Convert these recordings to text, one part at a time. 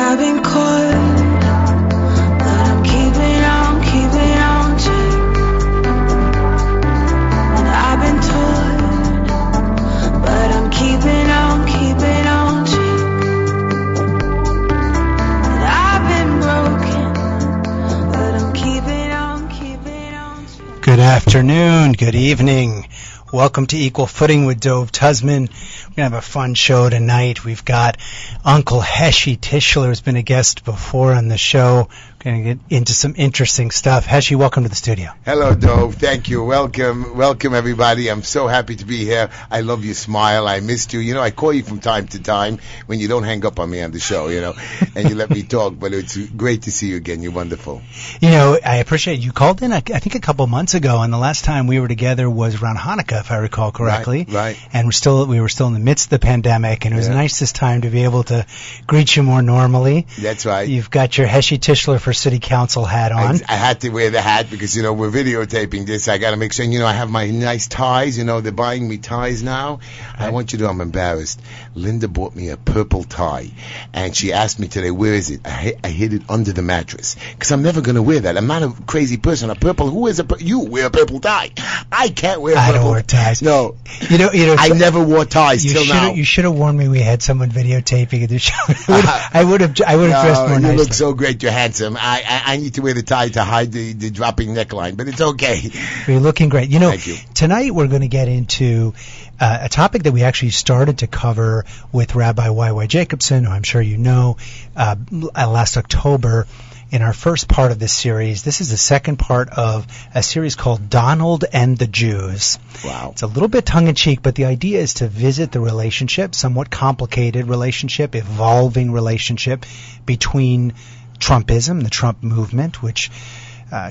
I've been caught, but I'm keeping on track. And I've been torn, but I'm keeping on track. And I've been broken, but I'm keeping on track. Good afternoon, good evening. Welcome to Equal Footing with Dove Tusman. We're going to have a fun show tonight. We've got Uncle Heshi Tischler, who's been a guest before on the show. We're going to get into some interesting stuff. Heshi, welcome to the studio. Hello, Dove. Thank you. Welcome, everybody. I'm so happy to be here. I love your smile. I missed you. You know, I call you from time to time when you don't hang up on me on the show, you know, and you let me talk. But it's great to see you again. You're wonderful. You know, I appreciate you called in, I think, a couple months ago, and the last time we were together was around Hanukkah, if I recall correctly. Right. And we were still in the midst of the pandemic, and it was nice this time to be able to greet you more normally. That's right. You've got your Heshi Tischler for City Council hat on. I had to wear the hat because, you know, we're videotaping this. I got to make sure, you know, I have my nice ties. You know, they're buying me ties now. I want you to know I'm embarrassed. Linda bought me a purple tie, and she asked me today, where is it? I hid it under the mattress because I'm never going to wear that. I'm not a crazy person. A purple, who is you wear a purple tie? I can't wear purple. I don't wear ties. No. You know, I never wore ties till now. You should have warned me we had someone videotaping the show. I would have dressed more nicely. You look so great. You're handsome. I need to wear the tie to hide the dropping neckline, but it's okay. You're looking great. You know, Thank you. Tonight we're going to get into a topic that we actually started to cover with Rabbi Y.Y. Jacobson, who I'm sure you know, last October. In our first part of this series, this is the second part of a series called Donald and the Jews. Wow. It's a little bit tongue-in-cheek, but the idea is to visit the relationship, somewhat complicated relationship, evolving relationship between Trumpism, the Trump movement, which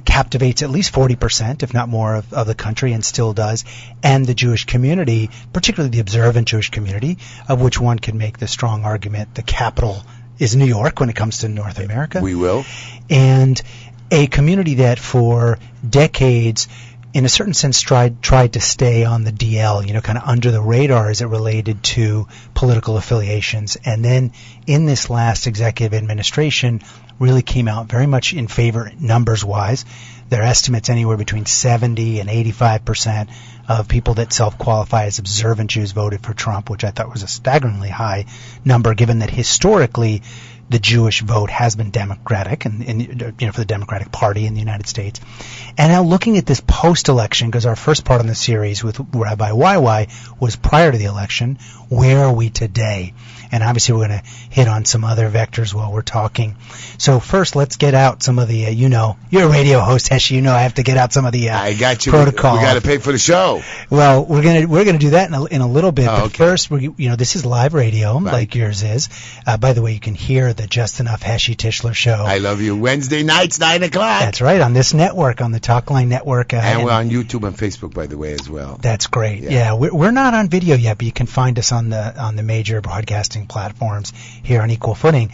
captivates at least 40%, if not more, of the country, and still does, and the Jewish community, particularly the observant Jewish community, of which one can make the strong argument the capital is New York when it comes to North America. We will. And a community that for decades, in a certain sense, tried to stay on the DL, you know, kind of under the radar as it related to political affiliations. And then in this last executive administration, really came out very much in favor numbers-wise. Their estimates anywhere between 70 and 85% of people that self-qualify as observant Jews voted for Trump, which I thought was a staggeringly high number, given that historically the Jewish vote has been Democratic, and you know, for the Democratic Party in the United States. And now looking at this post-election, because our first part in the series with Rabbi YY was prior to the election, where are we today? And obviously we're going to hit on some other vectors while we're talking. So first, let's get out some of the, you know, you're a radio host, Heshi, you know I have to get out some of the I got you. protocol. We got to pay for the show. Well, we're gonna do that in a little bit. Oh, but okay. First, you know, this is live radio, right, like yours is. By the way, you can hear the Just Enough Heshi Tischler show. I love you. Wednesday nights, 9 o'clock. That's right, on this network, on the Talkline Network. And we're on YouTube and Facebook, by the way, as well. That's great. Yeah, we're not on video yet, but you can find us on the major broadcasting platforms here on Equal Footing.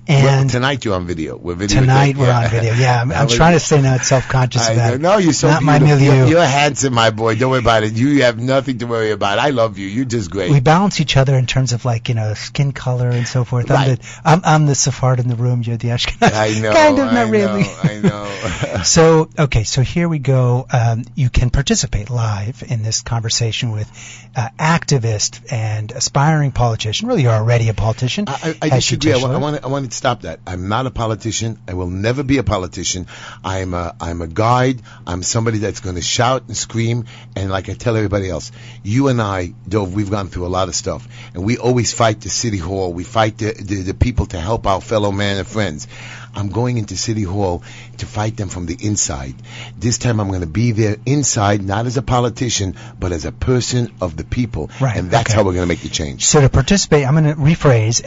And tonight you're on video. We're video. Tonight we're on video. Yeah, I'm trying to stay not self-conscious about it. No, you're so not beautiful. My milieu. You're handsome, my boy. Don't worry about it. You have nothing to worry about. I love you. You're just great. We balance each other in terms of, like, you know, skin color and so forth. Right. I'm the Sephard in the room. You're the Ashkenaz. I know. Kind of, not really. I know. So here we go. You can participate live in this conversation with activist and aspiring politician. Really, you're already a politician. I disagree. I want to stop that. I'm not a politician. I will never be a politician. I'm a guide. I'm somebody that's going to shout and scream. And like I tell everybody else, you and I, Dove, we've gone through a lot of stuff, and we always fight the city hall. We fight the people to help our fellow man and friends. I'm going into City Hall to fight them from the inside. This time I'm going to be there inside, not as a politician, but as a person of the people. Right. And that's how we're going to make the change. So to participate, I'm going to rephrase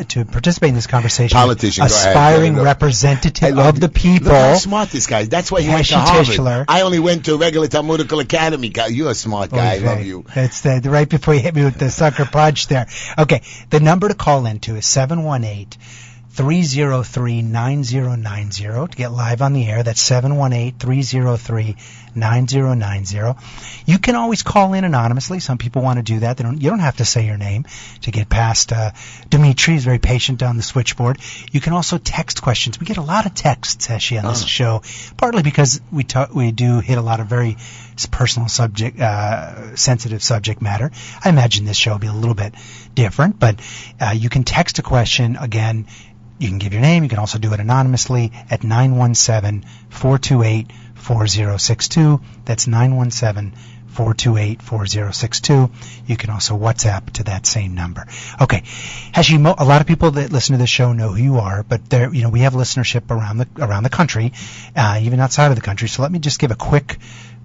to participate in this conversation. Politician, aspiring representative of the people. Look how smart this guy is. That's why he went to Harvard. Tischler. I only went to a regular Talmudical Academy. You're a smart guy. I love you. That's right before you hit me with the sucker punch there. Okay. The number to call into is 718 718-303-9090 to get live on the air. That's 718-303-9090. You can always call in anonymously. Some people want to do that. You don't have to say your name to get past Dimitri. He's very patient on the switchboard. You can also text questions. We get a lot of texts, Heshi, on this show, partly because we do hit a lot of very personal sensitive subject matter. I imagine this show will be a little bit different, but you can text a question. Again, you can give your name. You can also do it anonymously at 917-428-4062. That's 917-428-4062. You can also WhatsApp to that same number. Okay, Heshi, a lot of people that listen to this show know who you are, but we have listenership around the country, even outside of the country. So let me just give a quick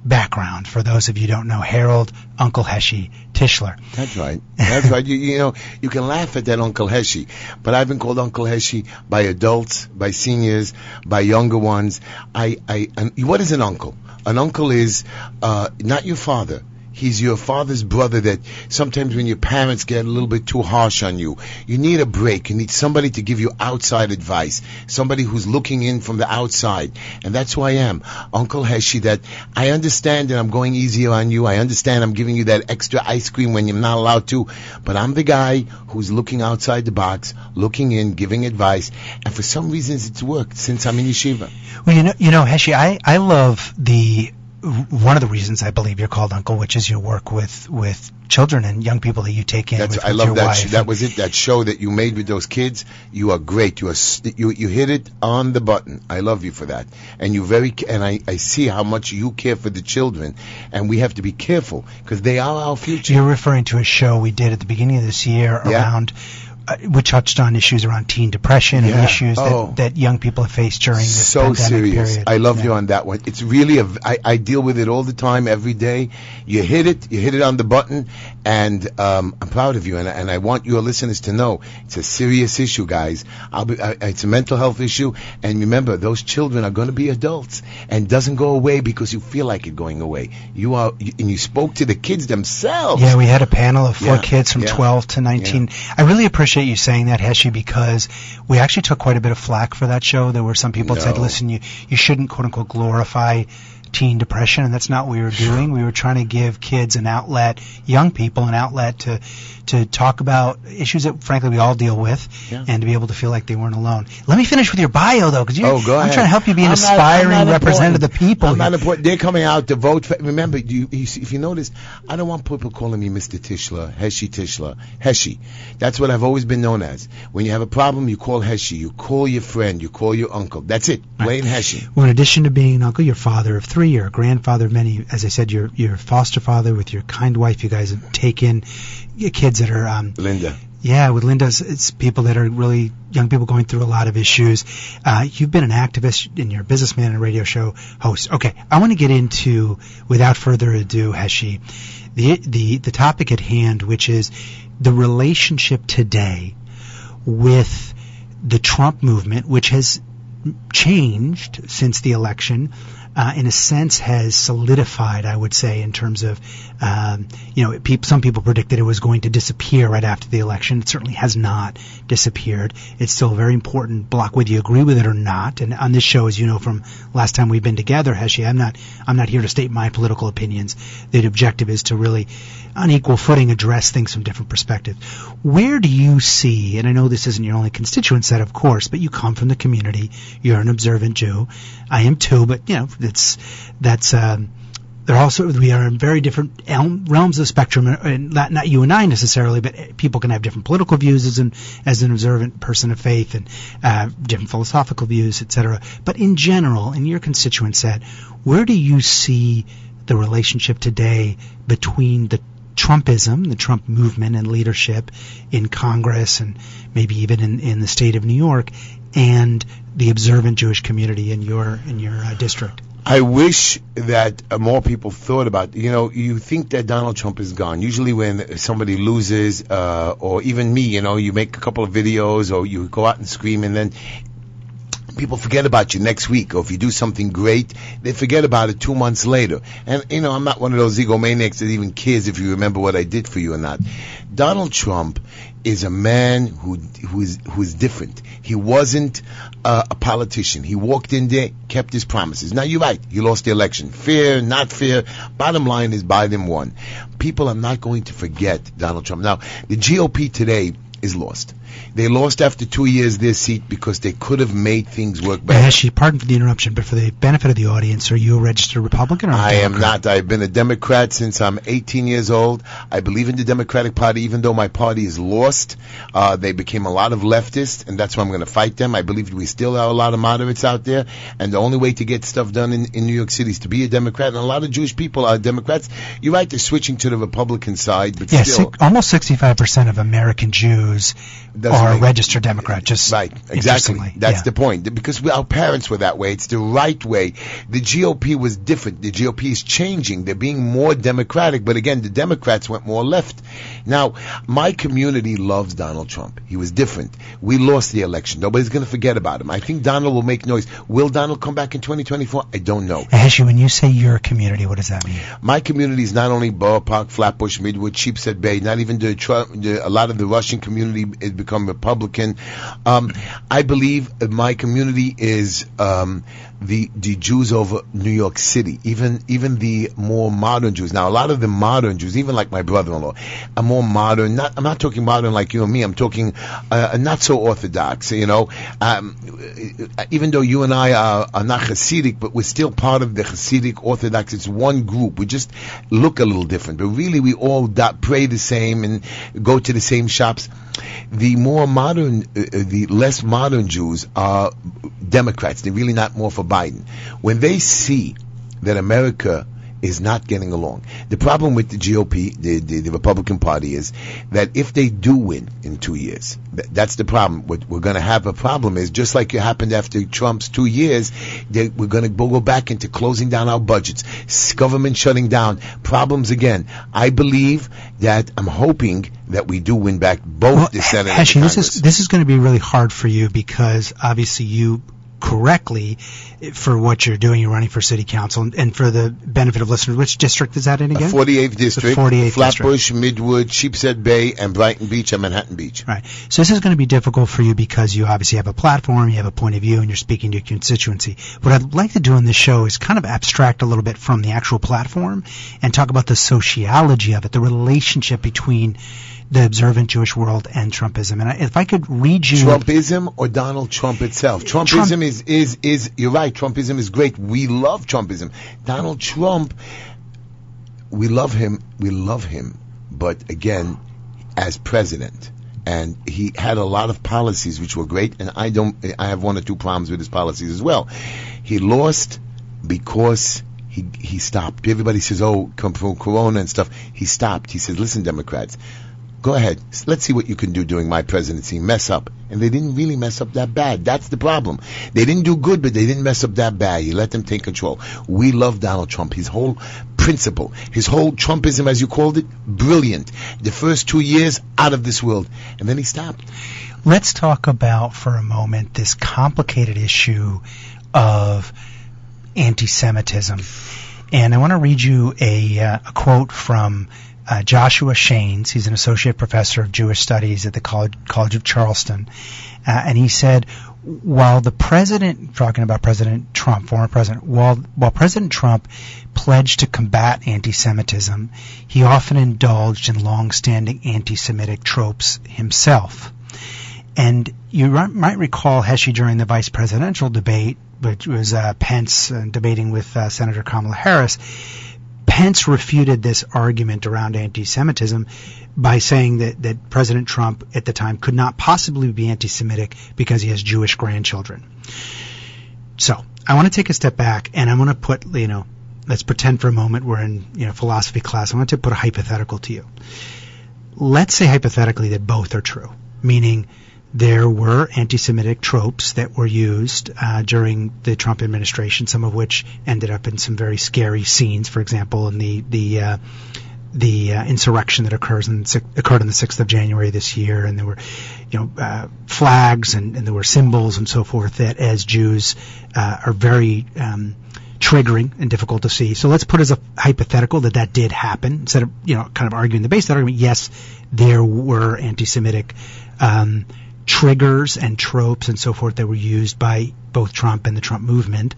background for those of you who don't know Harold Uncle Heshi Tischler. That's right. That's right. You can laugh at that Uncle Heshi, but I've been called Uncle Heshi by adults, by seniors, by younger ones. What is an uncle? An uncle is not your father. He's your father's brother that sometimes when your parents get a little bit too harsh on you, you need a break. You need somebody to give you outside advice, somebody who's looking in from the outside. And that's who I am, Uncle Heshi, that I understand that I'm going easier on you. I understand I'm giving you that extra ice cream when you're not allowed to. But I'm the guy who's looking outside the box, looking in, giving advice. And for some reasons it's worked since I'm in yeshiva. Well, you know, Heshi, I love one of the reasons I believe you're called Uncle, which is your work with children and young people that you take in. I love that. That was it. That show that you made with those kids. You are great. You hit it on the button. I love you for that. And I see how much you care for the children. And we have to be careful because they are our future. You're referring to a show we did at the beginning of this year around. We touched on issues around teen depression and issues that young people have faced during this pandemic period. I love you on that one. It's really I deal with it all the time, every day. You hit it on the button, and I'm proud of you, and I want your listeners to know it's a serious issue, guys. It's a mental health issue, and remember, those children are going to be adults, and it doesn't go away because you feel like it going away. You spoke to the kids themselves. Yeah, we had a panel of 4 kids from 12 to 19. Yeah. I really appreciate you saying that, Heshi, because we actually took quite a bit of flack for that show. There were some people that said, listen, you shouldn't, quote unquote, glorify teen depression, and that's not what we were doing. We were trying to give kids an outlet, young people an outlet to talk about issues that, frankly, we all deal with, and to be able to feel like they weren't alone. Let me finish with your bio, though, because I'm trying to help you be an aspiring representative of the people. I'm not important. They're coming out to vote. Remember, if you notice, I don't want people calling me Mr. Tischler, Heshi. That's what I've always been known as. When you have a problem, you call Heshi. You call your friend. You call your uncle. That's it. Plain Heshi. Well, in addition to being an uncle, you're father of 3. You're a grandfather of many. As I said, you're foster father with your kind wife. You guys have taken kids that are Linda. Yeah, with Linda's, it's people that are really young people going through a lot of issues. You've been an activist and you're a businessman and a radio show host. Okay, I want to get into, without further ado, Heshi, the topic at hand, which is the relationship today with the Trump movement, which has changed since the election. In a sense, has solidified, I would say, in terms of, some people predicted it was going to disappear right after the election. It certainly has not disappeared. It's still a very important block, whether you agree with it or not. And on this show, as you know from last time we've been together, Heshi, I'm not here to state my political opinions. The objective is to really, on equal footing, address things from different perspectives. Where do you see, and I know this isn't your only constituent set, of course, but you come from the community. You're an observant Jew. I am too, but we are in very different realms of the spectrum, and not you and I necessarily, but people can have different political views as an observant person of faith, and different philosophical views, etc. But in general, in your constituent set, where do you see the relationship today between the Trumpism, the Trump movement and leadership in Congress and maybe even in the state of New York, and the observant Jewish community in your district? I wish that more people thought about, you think that Donald Trump is gone. Usually when somebody loses, or even me, you make a couple of videos or you go out and scream, and then people forget about you next week, or if you do something great, they forget about it 2 months later. And, I'm not one of those egomaniacs that even cares if you remember what I did for you or not. Donald Trump is a man who's different. He wasn't a politician. He walked in there, kept his promises. Now, you're right. He lost the election. Fair, not fair. Bottom line is Biden won. People are not going to forget Donald Trump. Now, the GOP today is lost. They lost after 2 years their seat because they could have made things work better. Actually, pardon for the interruption, but for the benefit of the audience, are you a registered Republican or a Democrat? I am not. I've been a Democrat since I'm 18 years old. I believe in the Democratic Party, even though my party is lost. They became a lot of leftists, and that's why I'm going to fight them. I believe we still have a lot of moderates out there, and the only way to get stuff done in New York City is to be a Democrat, and a lot of Jewish people are Democrats. You're right, they're switching to the Republican side, but still. Almost 65% of American Jews are registered Democrat. Just right, exactly. That's the point. Because our parents were that way. It's the right way. The GOP was different. The GOP is changing. They're being more Democratic. But again, the Democrats went more left. Now, my community loves Donald Trump. He was different. We lost the election. Nobody's going to forget about him. I think Donald will make noise. Will Donald come back in 2024? I don't know. Actually, when you say your community, what does that mean? My community is not only Borough Park, Flatbush, Midwood, Sheepshead Bay, not even a lot of the Russian community has become Republican. I believe my community is the Jews over New York City, even the more modern Jews. Now, a lot of the modern Jews, even like my brother-in-law, are more modern. I'm not talking modern like you and me. I'm talking not so orthodox. Even though you and I are not Hasidic, but we're still part of the Hasidic Orthodox. It's one group. We just look a little different, but really we all pray the same and go to the same shops. The more modern, the less modern Jews are Democrats. They're really not more for Biden. When they see that America is not getting along, the problem with the GOP, the Republican Party, is that if they do win in 2 years, that's the problem. What we're going to have a problem is, just like it happened after Trump's 2 years, we're going to go back into closing down our budgets, government shutting down, problems again. I believe that, I'm hoping that we do win back both the Senate and the Congress. This is going to be really hard for you, because obviously you correctly, for what you're doing, you're running for city council, and for the benefit of listeners, which district is that in again? 48th district, 48th Flatbush, district. Midwood, Sheepshead Bay, and Brighton Beach, and Manhattan Beach. Right. So this is going to be difficult for you because you obviously have a platform, you have a point of view, and you're speaking to your constituency. What I'd like to do in this show is kind of abstract a little bit from the actual platform and talk about the sociology of it, the relationship between the observant Jewish world and Trumpism. And if I could read you... Trumpism or Donald Trump itself? Trumpism is you're right, Trumpism is great. We love Trumpism. Donald Trump, we love him, but again, as president. And he had a lot of policies which were great, and I have one or two problems with his policies as well. He lost because he stopped. Everybody says, come from Corona and stuff. He stopped. He said, listen, Democrats, go ahead. Let's see what you can do during my presidency. Mess up. And they didn't really mess up that bad. That's the problem. They didn't do good, but they didn't mess up that bad. You let them take control. We love Donald Trump. His whole principle, his whole Trumpism, as you called it, brilliant. The first 2 years, out of this world. And then he stopped. Let's talk about, for a moment, this complicated issue of anti-Semitism. And I want to read you a quote from Joshua Shanes. He's an associate professor of Jewish studies at the College of Charleston. And he said, while the president, talking about President Trump, former president, while President Trump pledged to combat anti-Semitism, he often indulged in long-standing anti-Semitic tropes himself. And you might recall, Heshi, during the vice presidential debate, which was Pence debating with Senator Kamala Harris, Pence refuted this argument around anti-Semitism by saying that President Trump at the time could not possibly be anti-Semitic because he has Jewish grandchildren. So I want to take a step back, and I want to put, let's pretend for a moment we're in philosophy class. I want to put a hypothetical to you. Let's say hypothetically that both are true, meaning there were anti-Semitic tropes that were used during the Trump administration, some of which ended up in some very scary scenes. For example, in the insurrection that occurred on the 6th of January this year, and there were, flags and there were symbols and so forth that as Jews are very triggering and difficult to see. So let's put as a hypothetical that did happen, instead of kind of arguing the base of that argument. Yes, there were anti-Semitic triggers and tropes and so forth that were used by both Trump and the Trump movement.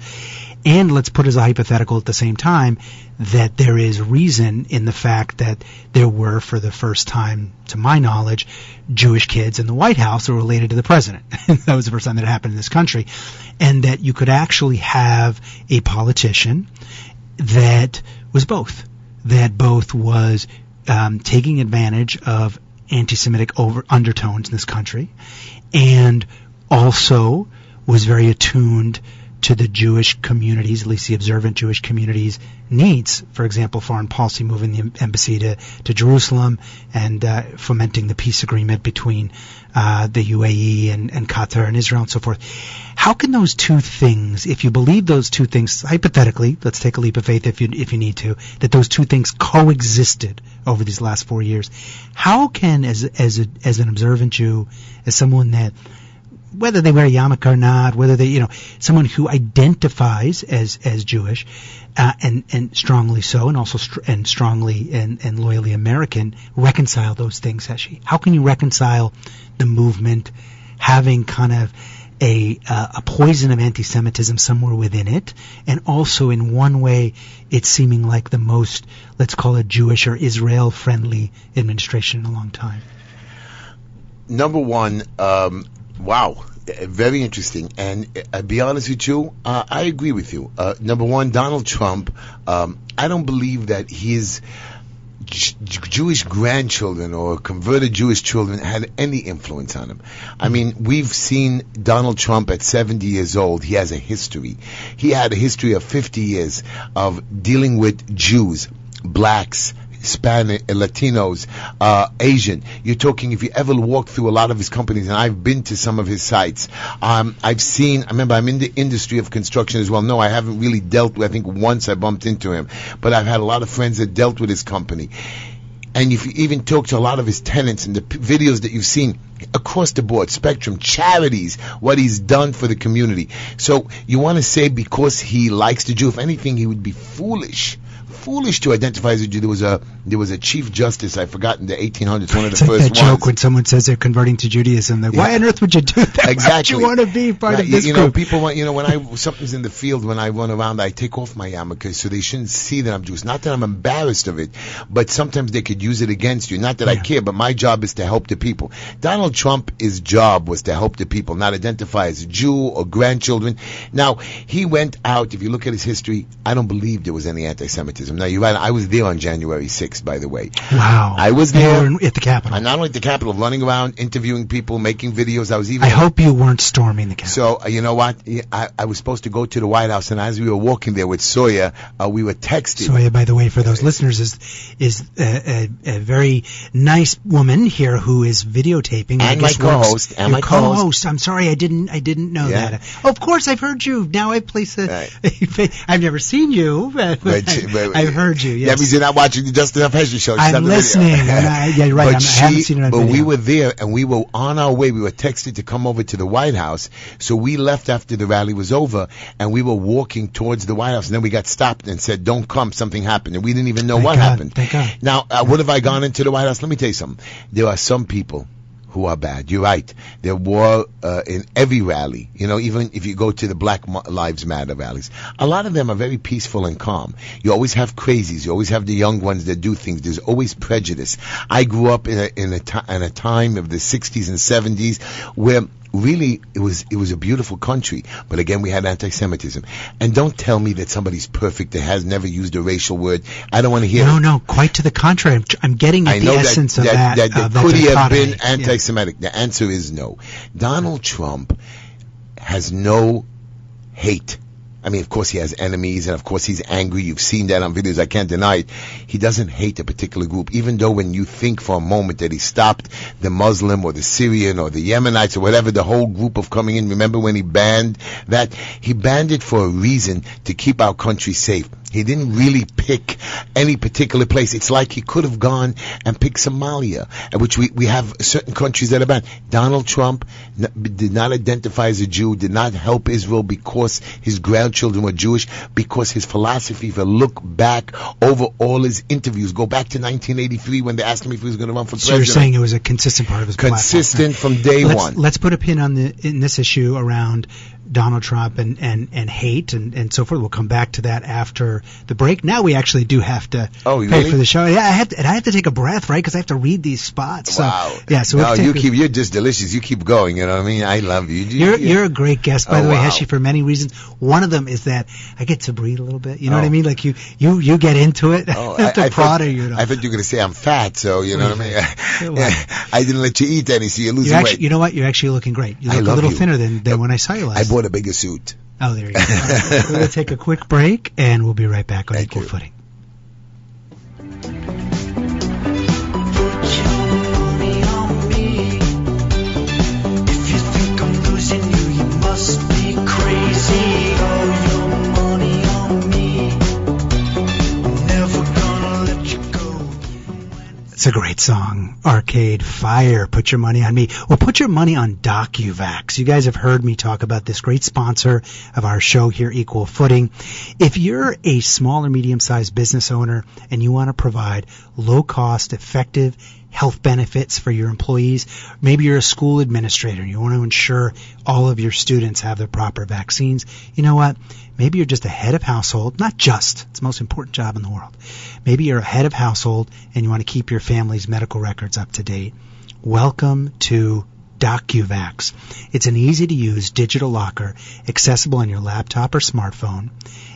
And let's put as a hypothetical at the same time that there is reason in the fact that there were, for the first time to my knowledge, Jewish kids in the White House that were related to the president. That was the first time that it happened in this country. And that you could actually have a politician that was both. That both was taking advantage of anti-Semitic undertones in this country, and also was very attuned to the Jewish communities, at least the observant Jewish communities' needs. For example, foreign policy, moving the embassy to Jerusalem, and fomenting the peace agreement between the UAE and Qatar and Israel and so forth. How can those two things, if you believe those two things, hypothetically, let's take a leap of faith if you need to, that those two things coexisted over these last 4 years, how can, as an observant Jew, as someone that, whether they wear a yarmulke or not, whether they, someone who identifies as Jewish, and strongly so, and also and strongly and loyally American, reconcile those things, Heshi? How can you reconcile the movement having kind of a poison of anti-Semitism somewhere within it, and also in one way it's seeming like the most, let's call it, Jewish or Israel-friendly administration in a long time? Number one, wow, very interesting. And I'll be honest with you, I agree with you. Number one, Donald Trump, I don't believe that his Jewish grandchildren or converted Jewish children had any influence on him. I mean, we've seen Donald Trump at 70 years old. He has a history. He had a history of 50 years of dealing with Jews, blacks, Hispanic, Latinos, Asian. You're talking, if you ever walk through a lot of his companies, and I've been to some of his sites, I've seen, I remember I'm in the industry of construction as well. No, I haven't really dealt with, I think once I bumped into him, but I've had a lot of friends that dealt with his company. And if you even talk to a lot of his tenants and the videos that you've seen across the board, spectrum, charities, what he's done for the community. So you want to say because he likes the Jew, if anything, he would be foolish to identify as a Jew. There was a chief justice, I forgot, in the 1800s, one of the first ones. It's like that joke when someone says they're converting to Judaism. Like, why on earth would you do that? Exactly. Why would you want to be part of this group? People want, when something's in the field, when I run around, I take off my yarmulke so they shouldn't see that I'm Jewish. Not that I'm embarrassed of it, but sometimes they could use it against you. Not that I care, but my job is to help the people. Donald Trump, his job was to help the people, not identify as a Jew or grandchildren. Now, he went out, if you look at his history, I don't believe there was any anti-Semitism. Now, you're right, I was there on January 6th, by the way. Wow. I was there. At the Capitol. And not only at the Capitol, running around, interviewing people, making videos. I hope you weren't storming the Capitol. So, you know what? I was supposed to go to the White House, and as we were walking there with Sawyer, we were texting. Sawyer, by the way, for those listeners, is a very nice woman here who is videotaping. And my co-host. And my co-host. I'm sorry, I didn't know that. Oh, of course, I've heard you. Now I've placed I've never seen you, but I've heard you. Yes. That means you're not watching the Just Enough Hesher show. I'm listening. Yeah, you're right. I haven't seen it on video. We were there, and we were on our way. We were texted to come over to the White House. So we left after the rally was over, and we were walking towards the White House. And then we got stopped and said, "Don't come. Something happened." And we didn't even know what happened. Thank God. Now, what have I gone into the White House? Let me tell you something. There are some people who are bad. You're right. There were in every rally, even if you go to the Black Lives Matter rallies, a lot of them are very peaceful and calm. You always have crazies. You always have the young ones that do things. There's always prejudice. I grew up in a time of the 60s and 70s where really it was a beautiful country, but again we had anti-Semitism. And don't tell me that somebody's perfect that has never used a racial word. I don't want to hear it. No, quite to the contrary. I'm getting at the essence of that. Could he have been anti-Semitic? The answer is no. Donald Trump has no hate. I mean, of course he has enemies, and of course he's angry. You've seen that on videos. I can't deny it. He doesn't hate a particular group, even though when you think for a moment that he stopped the Muslim or the Syrian or the Yemenites or whatever, the whole group of coming in. Remember when he banned that? He banned it for a reason, to keep our country safe. He didn't really pick any particular place. It's like he could have gone and picked Somalia, which we have certain countries that are banned. Donald Trump did not identify as a Jew, did not help Israel because his grandchildren were Jewish, because his philosophy, if you look back over all his interviews, go back to 1983 when they asked him if he was going to run for president. So you're saying it was a consistent part of his platform. Consistent from day one. Let's put a pin on in this issue around Donald Trump and hate and so forth. We'll come back to that after the break. Now we actually do have to pay for the show. Yeah, I have to take a breath, right? Because I have to read these spots. Wow. So, yeah. So you're just delicious. You keep going. You know what I mean? I love you. You're a great guest, by the way, Heshi, for many reasons. One of them is that I get to breathe a little bit. You know what I mean? Like you get into it. I have to prod you. I thought you were going to say I'm fat, so you know what I mean. I didn't let you eat any, so you're losing weight. You know what? You're actually looking great. You look a little thinner than when I saw you last. I bought a bigger suit. Oh, there you go. We're going to take a quick break, and we'll be right back on Equal Footing. It's a great song. Arcade Fire, Put Your Money on Me. Well, put your money on DocuVax. You guys have heard me talk about this great sponsor of our show here, Equal Footing. If you're a small or medium-sized business owner and you want to provide low-cost, effective health benefits for your employees, maybe you're a school administrator and you want to ensure all of your students have the proper vaccines, you know what? Maybe you're just a head of household, not just, it's the most important job in the world. Maybe you're a head of household and you want to keep your family's medical records up to date. Welcome to DocuVax. It's an easy-to-use digital locker accessible on your laptop or smartphone.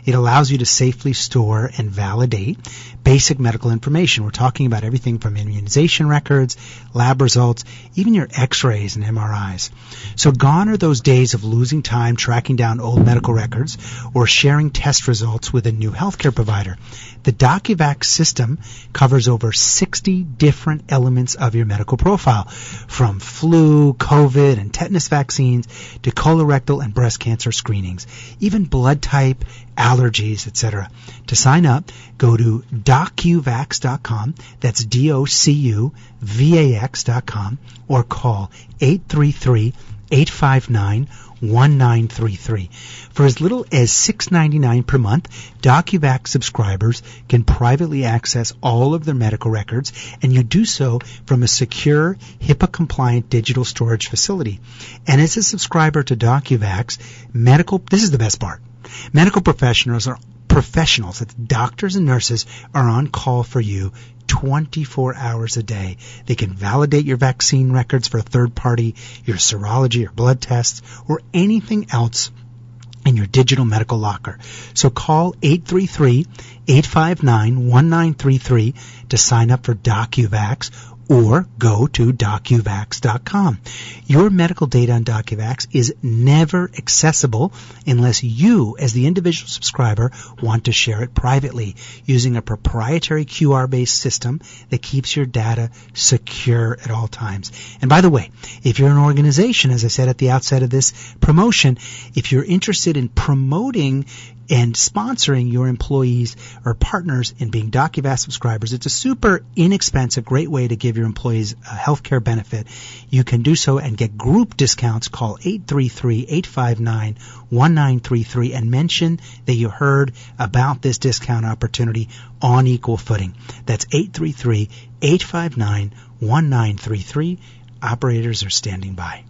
It allows you to safely store and validate basic medical information. We're talking about everything from immunization records, lab results, even your x-rays and MRIs. So gone are those days of losing time tracking down old medical records or sharing test results with a new healthcare provider. The DocuVax system covers over 60 different elements of your medical profile, from flu, COVID, and tetanus vaccines to colorectal and breast cancer screenings, even blood type, allergies, etc. To sign up, go to DocuVax.com, that's DocuVax.com, or call 833-859-1933. For as little as $6.99 per month, DocuVax subscribers can privately access all of their medical records, and you do so from a secure, HIPAA-compliant digital storage facility. And as a subscriber to DocuVax, this is the best part, medical professionals, that's doctors and nurses, are on call for you 24 hours a day. They can validate your vaccine records for a third party, your serology or blood tests, or anything else in your digital medical locker. So call 833-859-1933 to sign up for DocuVax, or go to DocuVax.com. Your medical data on DocuVax is never accessible unless you, as the individual subscriber, want to share it privately using a proprietary QR-based system that keeps your data secure at all times. And by the way, if you're an organization, as I said at the outset of this promotion, if you're interested in promoting and sponsoring your employees or partners in being DocuVax subscribers, it's a super inexpensive, great way to give your employees a healthcare benefit. You can do so and get group discounts. Call 833-859-1933 and mention that you heard about this discount opportunity on Equal Footing. That's 833-859-1933. Operators are standing by.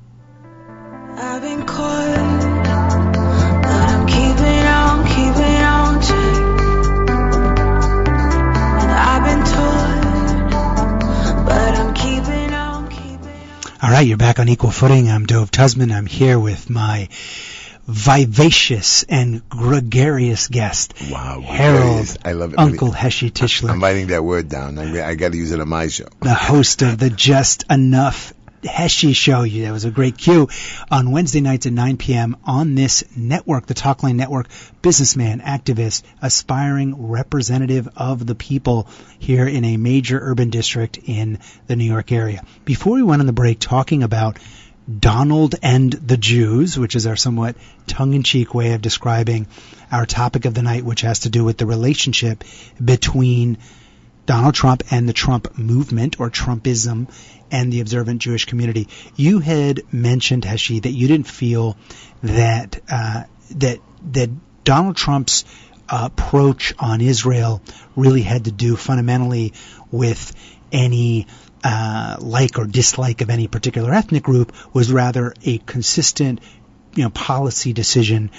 I've been caught, but I'm keeping on to. And I've been told, but I'm keeping on. All right, you're back on Equal Footing. I'm Dove Tusman. I'm here with my vivacious and gregarious guest, Harold, I love it. Uncle Heshi Tischler. I'm writing that word down. I got to use it on my show. The host of the Just Enough Heshi Show. That was a great cue. On Wednesday nights at 9 p.m. on this network, the Talkline Network, businessman, activist, aspiring representative of the people here in a major urban district in the New York area. Before we went on the break talking about Donald and the Jews, which is our somewhat tongue-in-cheek way of describing our topic of the night, which has to do with the relationship between Donald Trump and the Trump movement, or Trumpism, and the observant Jewish community. You had mentioned, Hashi, that you didn't feel that that Donald Trump's approach on Israel really had to do fundamentally with any like or dislike of any particular ethnic group, was rather a consistent, policy decision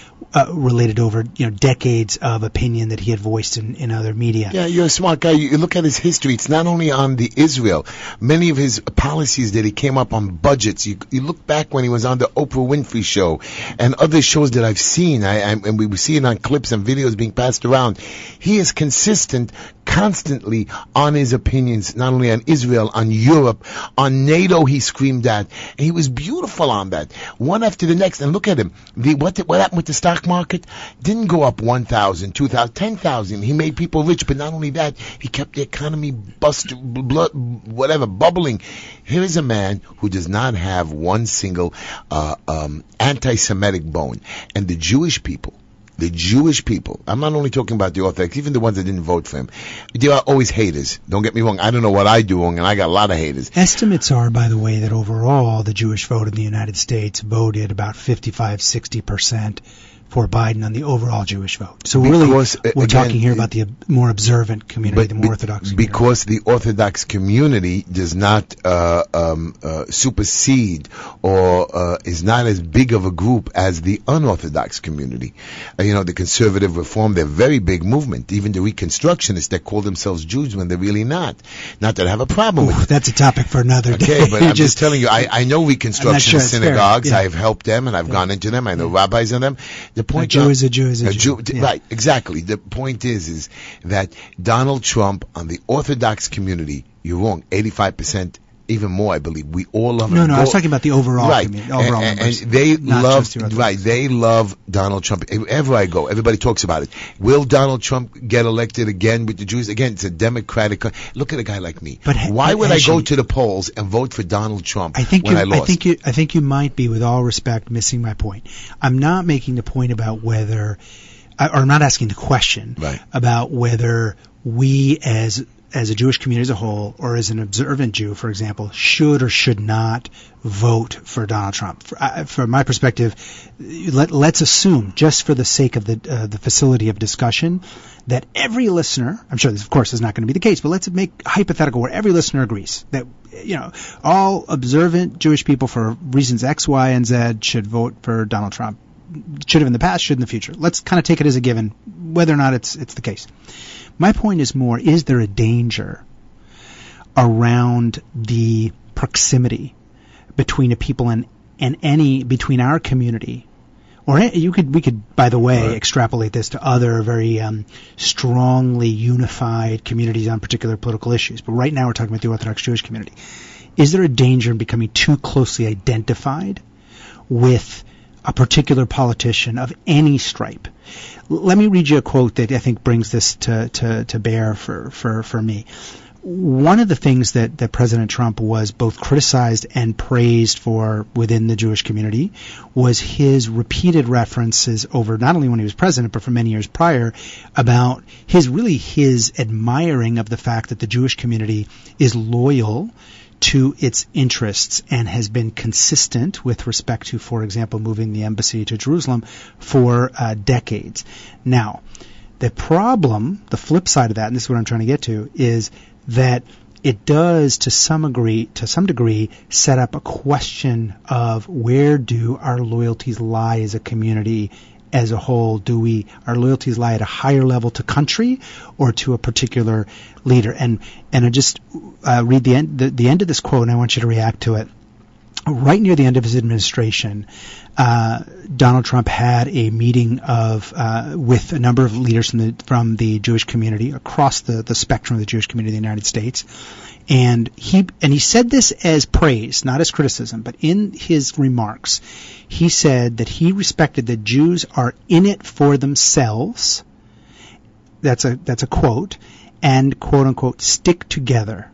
related over, decades of opinion that he had voiced in other media. Yeah, you're a smart guy. You look at his history. It's not only on the Israel. Many of his policies that he came up on budgets. You look back when he was on the Oprah Winfrey Show and other shows that I've seen, and we see it on clips and videos being passed around. He is consistent constantly on his opinions, not only on Israel, on Europe, on NATO. He screamed at. And he was beautiful on that, one after the next. And look at him. What happened with the stock market? Didn't go up 1,000, 2,000, 10,000. He made people rich, but not only that, he kept the economy bubbling. Here is a man who does not have one single anti-Semitic bone. And the Jewish people, I'm not only talking about the Orthodox, even the ones that didn't vote for him, there are always haters. Don't get me wrong. I don't know what I do wrong, and I got a lot of haters. Estimates are, by the way, that overall the Jewish vote in the United States voted about 55-60% for Biden on the overall Jewish vote. So we're talking here about the more observant community, the more Orthodox community. Because the Orthodox community does not supersede or is not as big of a group as the unorthodox community. The conservative reform, they're a very big movement. Even the Reconstructionists that call themselves Jews when they're really not. Not that I have a problem with it. That's a topic for another day. Okay, but I'm just telling you, I know Reconstructionist synagogues. Yeah. I've helped them and I've gone into them. I know rabbis in them. The point a Jew is a Jew is a Jew. Yeah. Right, exactly. The point is that Donald Trump on the Orthodox community, you're wrong, 85%, even more, I believe. We all love him. No, I was talking about the overall community. Overall and they love Donald Trump. Wherever I go, everybody talks about it. Will Donald Trump get elected again with the Jews? Again, it's a Democratic. Look at a guy like me. Why would I go to the polls and vote for Donald Trump I lost? I think you might be, with all respect, missing my point. I'm not making the point about whether, or I'm not asking the question about whether we as a Jewish community as a whole, or as an observant Jew, for example, should or should not vote for Donald Trump. From my perspective, let's assume, just for the sake of the facility of discussion, that every listener, I'm sure this, of course, is not going to be the case, but let's make hypothetical where every listener agrees that, all observant Jewish people for reasons X, Y, and Z should vote for Donald Trump. Should have in the past, should in the future. Let's kind of take it as a given, whether or not it's the case. My point is more, is there a danger around the proximity between a people and between our community, or we could, by the way, extrapolate this to other very strongly unified communities on particular political issues. But right now we're talking about the Orthodox Jewish community. Is there a danger in becoming too closely identified with a particular politician of any stripe? Let me read you a quote that I think brings this to bear for me. One of the things that President Trump was both criticized and praised for within the Jewish community was his repeated references over, not only when he was president, but for many years prior, about his admiring of the fact that the Jewish community is loyal to its interests and has been consistent with respect to, for example, moving the embassy to Jerusalem for decades. Now, the problem, the flip side of that, and this is what I'm trying to get to, is that it does to some degree set up a question of where do our loyalties lie as a community as a whole. Do our loyalties lie at a higher level to country or to a particular leader? And I just read the end of this quote, and I want you to react to it. Right near the end of his administration, Donald Trump had a meeting with a number of leaders from the Jewish community across the spectrum of the Jewish community in the United States. And he said this as praise, not as criticism, but in his remarks, he said that he respected that Jews are in it for themselves. That's a quote, and quote unquote stick together.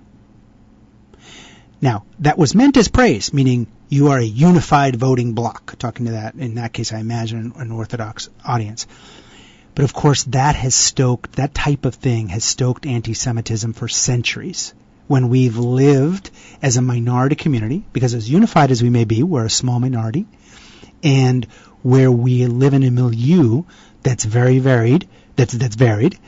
Now, that was meant as praise, meaning you are a unified voting bloc. Talking to that, in that case, I imagine an Orthodox audience. But of course, that type of thing has stoked anti-Semitism for centuries. When we've lived as a minority community, because as unified as we may be, we're a small minority, and where we live in a milieu that's very varied, that's varied,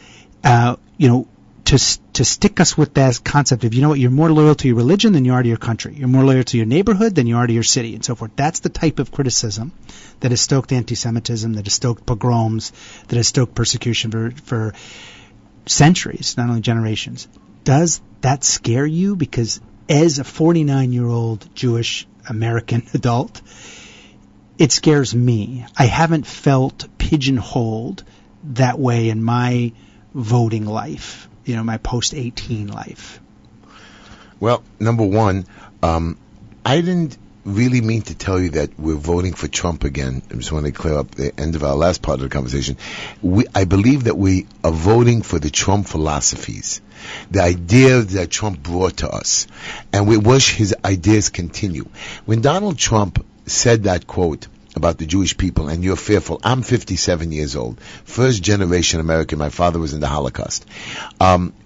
to stick us with that concept of, you know what, you're more loyal to your religion than you are to your country. You're more loyal to your neighborhood than you are to your city, and so forth. That's the type of criticism that has stoked anti-Semitism, that has stoked pogroms, that has stoked persecution for centuries, not only generations. Does that scare you? Because as a 49-year-old Jewish American adult, it scares me. I haven't felt pigeonholed that way in my voting life, my post-18 life. Well, number one, I didn't really mean to tell you that we're voting for Trump again. I just want to clear up the end of our last part of the conversation. I believe that we are voting for the Trump philosophies, the ideas that Trump brought to us, and we wish his ideas continue. When Donald Trump said that quote about the Jewish people, and you're fearful. I'm 57 years old, first generation American. My father was in the Holocaust.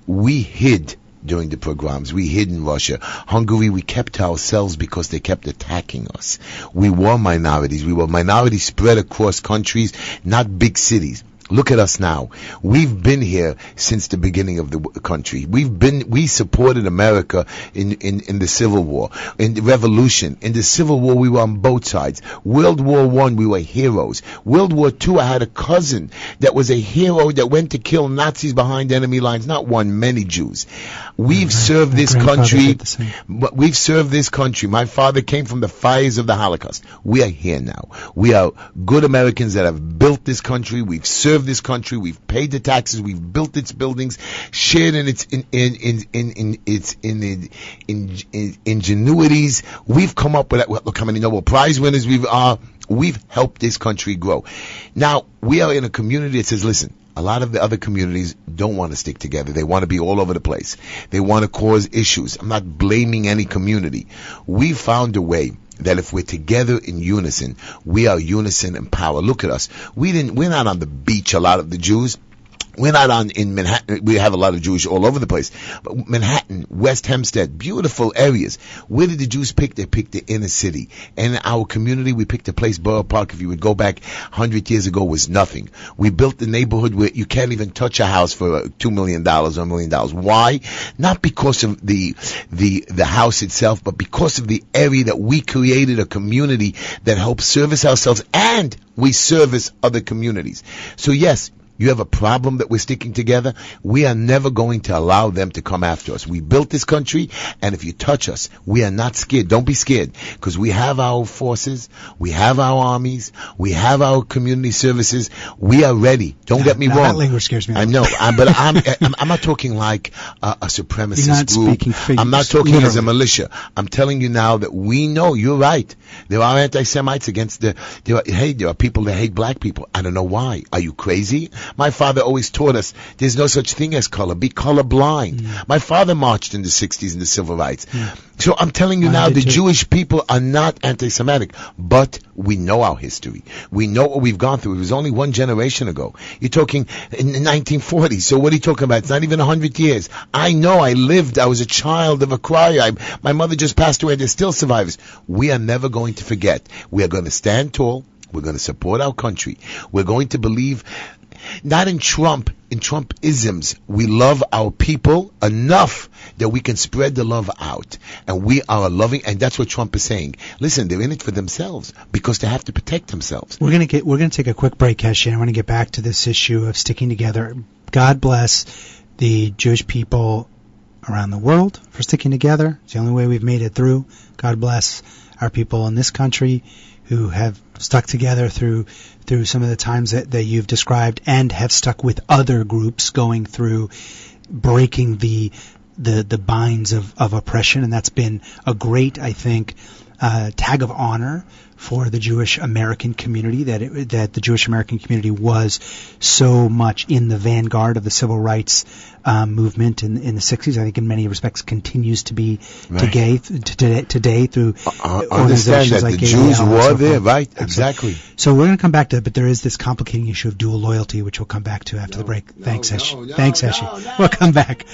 We hid during the pogroms. We hid in Russia. Hungary, we kept to ourselves because they kept attacking us. We were minorities. We were minorities spread across countries, not big cities. Look at us now. We've been here since the beginning of the country. We supported America in the Civil War, in the Revolution. In the Civil War, we were on both sides. World War I, we were heroes. World War II, I had a cousin that was a hero that went to kill Nazis behind enemy lines. Not one, many Jews. We've served this country. We've served this country. My father came from the fires of the Holocaust. We are here now. We are good Americans that have built this country. We've served this country. We've paid the taxes. We've built its buildings, shared in its ingenuities. We've come up with that. Look how many Nobel Prize winners we've helped this country grow. Now we are in a community that says, listen, a lot of the other communities don't want to stick together. They want to be all over the place. They want to cause issues. I'm not blaming any community. We found a way that if we're together in unison, we are unison in power. Look at us. We're not on the beach, a lot of the Jews. We're not in Manhattan. We have a lot of Jews all over the place. But Manhattan, West Hempstead, beautiful areas. Where did the Jews pick? They picked the inner city. And in our community, we picked a place, Borough Park, if you would go back 100 years ago, was nothing. We built the neighborhood where you can't even touch a house for $2 million or $1 million. Why? Not because of the house itself, but because of the area that we created, a community that helps service ourselves, and we service other communities. So yes, you have a problem that we're sticking together. We are never going to allow them to come after us. We built this country, and if you touch us, we are not scared. Don't be scared, because we have our forces, we have our armies, we have our community services. We are ready. Don't get me wrong. That language scares me. I know, but I'm not talking like a supremacist You're not group. Speaking figures, I'm not talking literally. as a militia. I'm telling you now that we know you're right. There are anti-Semites against there are people that hate black people. I don't know why. Are you crazy? My father always taught us there's no such thing as color. Be colorblind. My father marched in the 60s in the civil rights. So I'm telling you now, the Jewish people are not anti-Semitic, but we know our history. We know what we've gone through. It was only one generation ago. You're talking in the 1940s. So what are you talking about? It's not even 100 years. I know. I was a child of a crier. My mother just passed away. There's still survivors. We are never going to forget. We are going to stand tall. We're going to support our country. We're going to believe not in Trumpisms. We love our people enough that we can spread the love out. And we are loving, and that's what Trump is saying. Listen, they're in it for themselves because they have to protect themselves. We're going to take a quick break, Heshy. I want to get back to this issue of sticking together. God bless the Jewish people around the world for sticking together. It's the only way we've made it through. God bless our people in this country who have stuck together through some of the times that you've described, and have stuck with other groups going through breaking the binds of oppression. And that's been a great, I think, tag of honor for the Jewish American community, that the Jewish American community was so much in the vanguard of the civil rights movement in the 60s. I think in many respects continues to be today through understand that like the Jews were there, right? Absolutely. Exactly. So we're going to come back to it, but there is this complicating issue of dual loyalty, which we'll come back to after the break. Thanks, Heshi. Thanks, Heshi. We'll come back.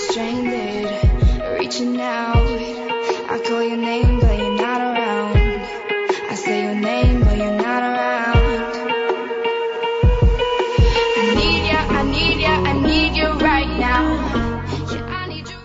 Stranded, reaching out. I call your name, but you're not around. I say your name, but you're not around. I need ya, I need ya, I need you right now. Yeah, I need you.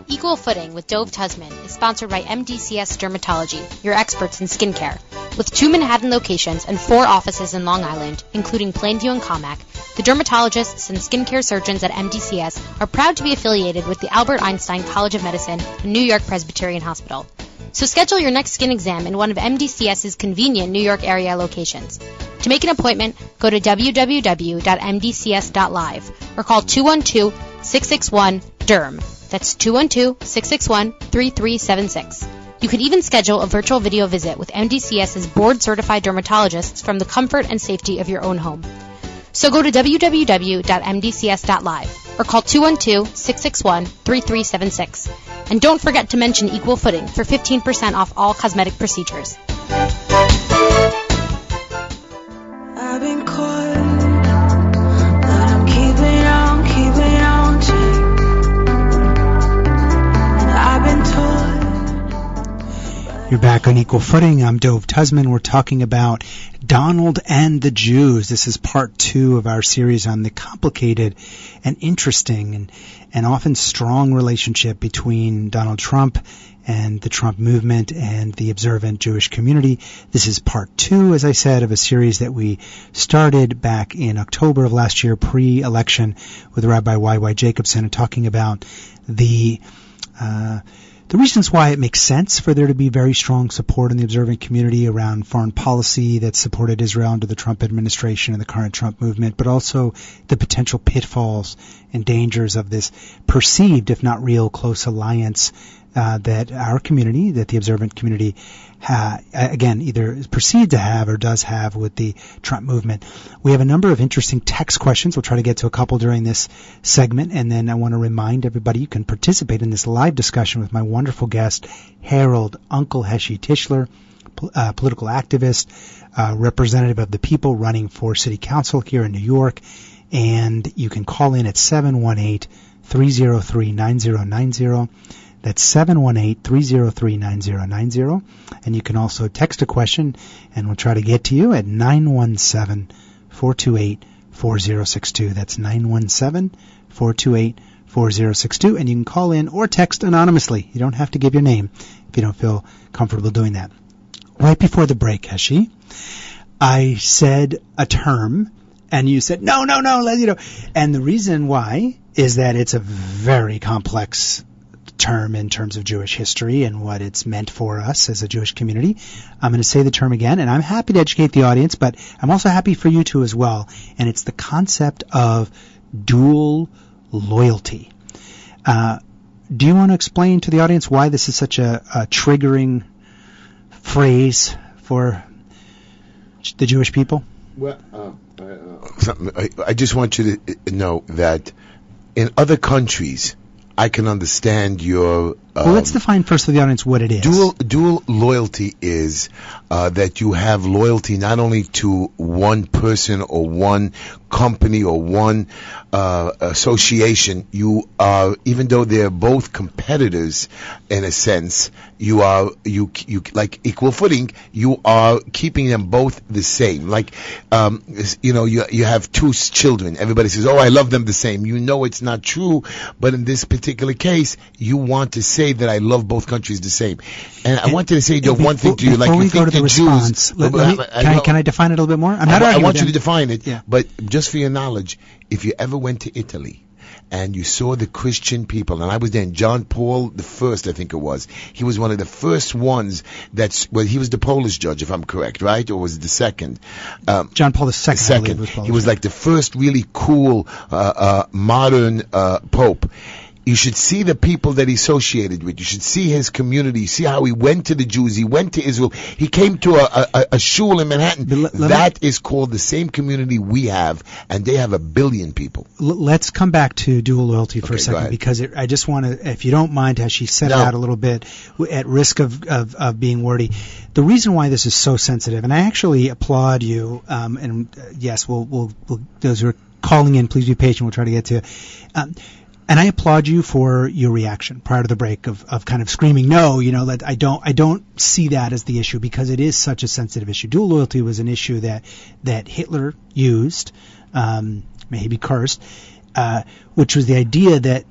Equal Footing with Dove Tusman is sponsored by MDCS Dermatology, your experts in skincare. With 2 Manhattan locations and 4 offices in Long Island, including Plainview and Commack, the dermatologists and skincare surgeons at MDCS are proud to be affiliated with the Albert Einstein College of Medicine and New York Presbyterian Hospital. So schedule your next skin exam in one of MDCS's convenient New York area locations. To make an appointment, go to www.mdcs.live or call 212-661-DERM. That's 212-661-3376. You can even schedule a virtual video visit with MDCS's board-certified dermatologists from the comfort and safety of your own home. So go to www.mdcs.live or call 212-661-3376. And don't forget to mention Equal Footing for 15% off all cosmetic procedures. I've been caught, but I'm keeping on to. And I've been taught. You're back on Equal Footing. I'm Dove Tusman. We're talking about Donald and the Jews. This is part 2 of our series on the complicated and interesting and often strong relationship between Donald Trump and the Trump movement and the observant Jewish community. This is part 2, as I said, of a series that we started back in October of last year, pre-election, with Rabbi Y.Y. Jacobson, and talking about the reasons why it makes sense for there to be very strong support in the observant community around foreign policy that supported Israel under the Trump administration and the current Trump movement, but also the potential pitfalls and dangers of this perceived, if not real, close alliance that our community, that the observant community, again, either is perceived to have or does have with the Trump movement. We have a number of interesting text questions. We'll try to get to a couple during this segment, and then I want to remind everybody you can participate in this live discussion with my wonderful guest, Harold Uncle Heshi Tischler, political activist, representative of the people running for city council here in New York, and you can call in at 718-303-9090. That's 718-303-9090. And you can also text a question, and we'll try to get to you at 917-428-4062. That's 917-428-4062. And you can call in or text anonymously. You don't have to give your name if you don't feel comfortable doing that. Right before the break, Heshi, I said a term, and you said, no, you know. And the reason why is that it's a very complex term in terms of Jewish history and what it's meant for us as a Jewish community. I'm going to say the term again, and I'm happy to educate the audience, but I'm also happy for you to as well. And it's the concept of dual loyalty. Do you want to explain to the audience why this is such a triggering phrase for the Jewish people? Well, I just want you to know that in other countries, I can understand your... well, let's define first for the audience what it is. Dual loyalty is that you have loyalty not only to one person or one company or one association. You are, even though they're both competitors in a sense, you like equal footing. You are keeping them both the same. Like you have 2 children. Everybody says, "Oh, I love them the same." You know it's not true, but in this particular case, you want to say that I love both countries the same. And I wanted to say one thing to you, like you think the Jews. Can I define it a little bit more? I want you to define it, yeah. But just for your knowledge, if you ever went to Italy and you saw the Christian people, and I was there, and John Paul I, I think it was, he was one of the first ones he was the Polish judge, if I'm correct, right? Or was it the second? John Paul II. He was like the first really cool, modern Pope. You should see the people that he associated with. You should see his community. You see how he went to the Jews. He went to Israel. He came to a shul in Manhattan. That is called the same community we have, and they have 1 billion people. Let's come back to dual loyalty for a second, because I just want to, if you don't mind, as she set it out a little bit, at risk of being wordy. The reason why this is so sensitive, and I actually applaud you, yes, we'll those who are calling in, please be patient. We'll try to get to and I applaud you for your reaction prior to the break of kind of screaming, no, that I don't see that as the issue, because it is such a sensitive issue. Dual loyalty was an issue that Hitler used, may he be cursed, which was the idea that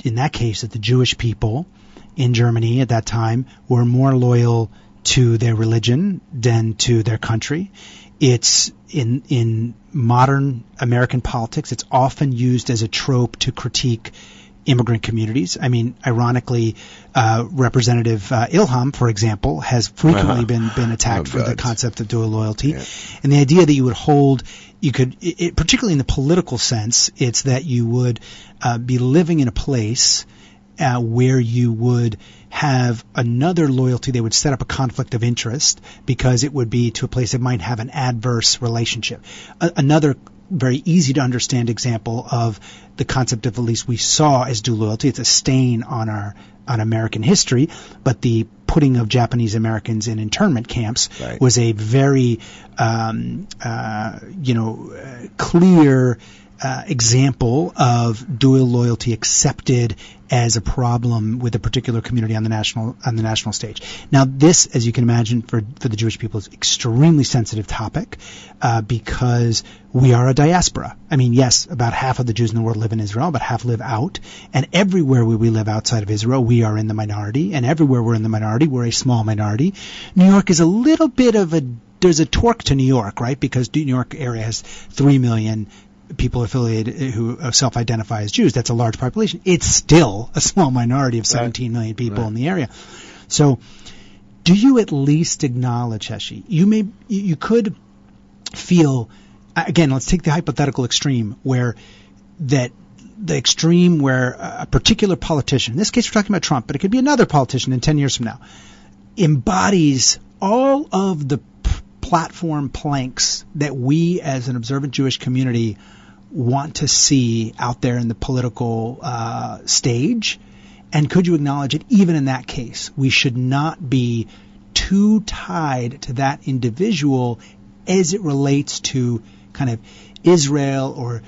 in that case, that the Jewish people in Germany at that time were more loyal to their religion than to their country. It's in modern American politics, it's often used as a trope to critique immigrant communities. I mean, ironically, Representative Ilham, for example, has frequently been attacked for the concept of dual loyalty. Yeah. And the idea that you would hold, particularly in the political sense, it's that you would be living in a place where you would have another loyalty. They would set up a conflict of interest because it would be to a place that might have an adverse relationship. Another very easy to understand example of the concept of, at least we saw as dual loyalty, it's a stain on American history, but the putting of Japanese Americans in internment camps was a very clear example of dual loyalty accepted as a problem with a particular community on the national stage. Now, this, as you can imagine, for the Jewish people, is an extremely sensitive topic because we are a diaspora. I mean, yes, about half of the Jews in the world live in Israel, but half live out. And everywhere where we live outside of Israel, we are in the minority. And everywhere we're in the minority, we're a small minority. New York is a little bit of there's a torque to New York, right? Because New York area has 3 million people affiliated who self-identify as Jews. That's a large population. It's still a small minority of 17 million people in the area. So do you at least acknowledge, Heshi, you could feel, again, let's take the hypothetical extreme where a particular politician, in this case we're talking about Trump, but it could be another politician in 10 years from now, embodies all of the platform planks that we as an observant Jewish community want to see out there in the political stage? And could you acknowledge it, even in that case, we should not be too tied to that individual as it relates to kind of Israel or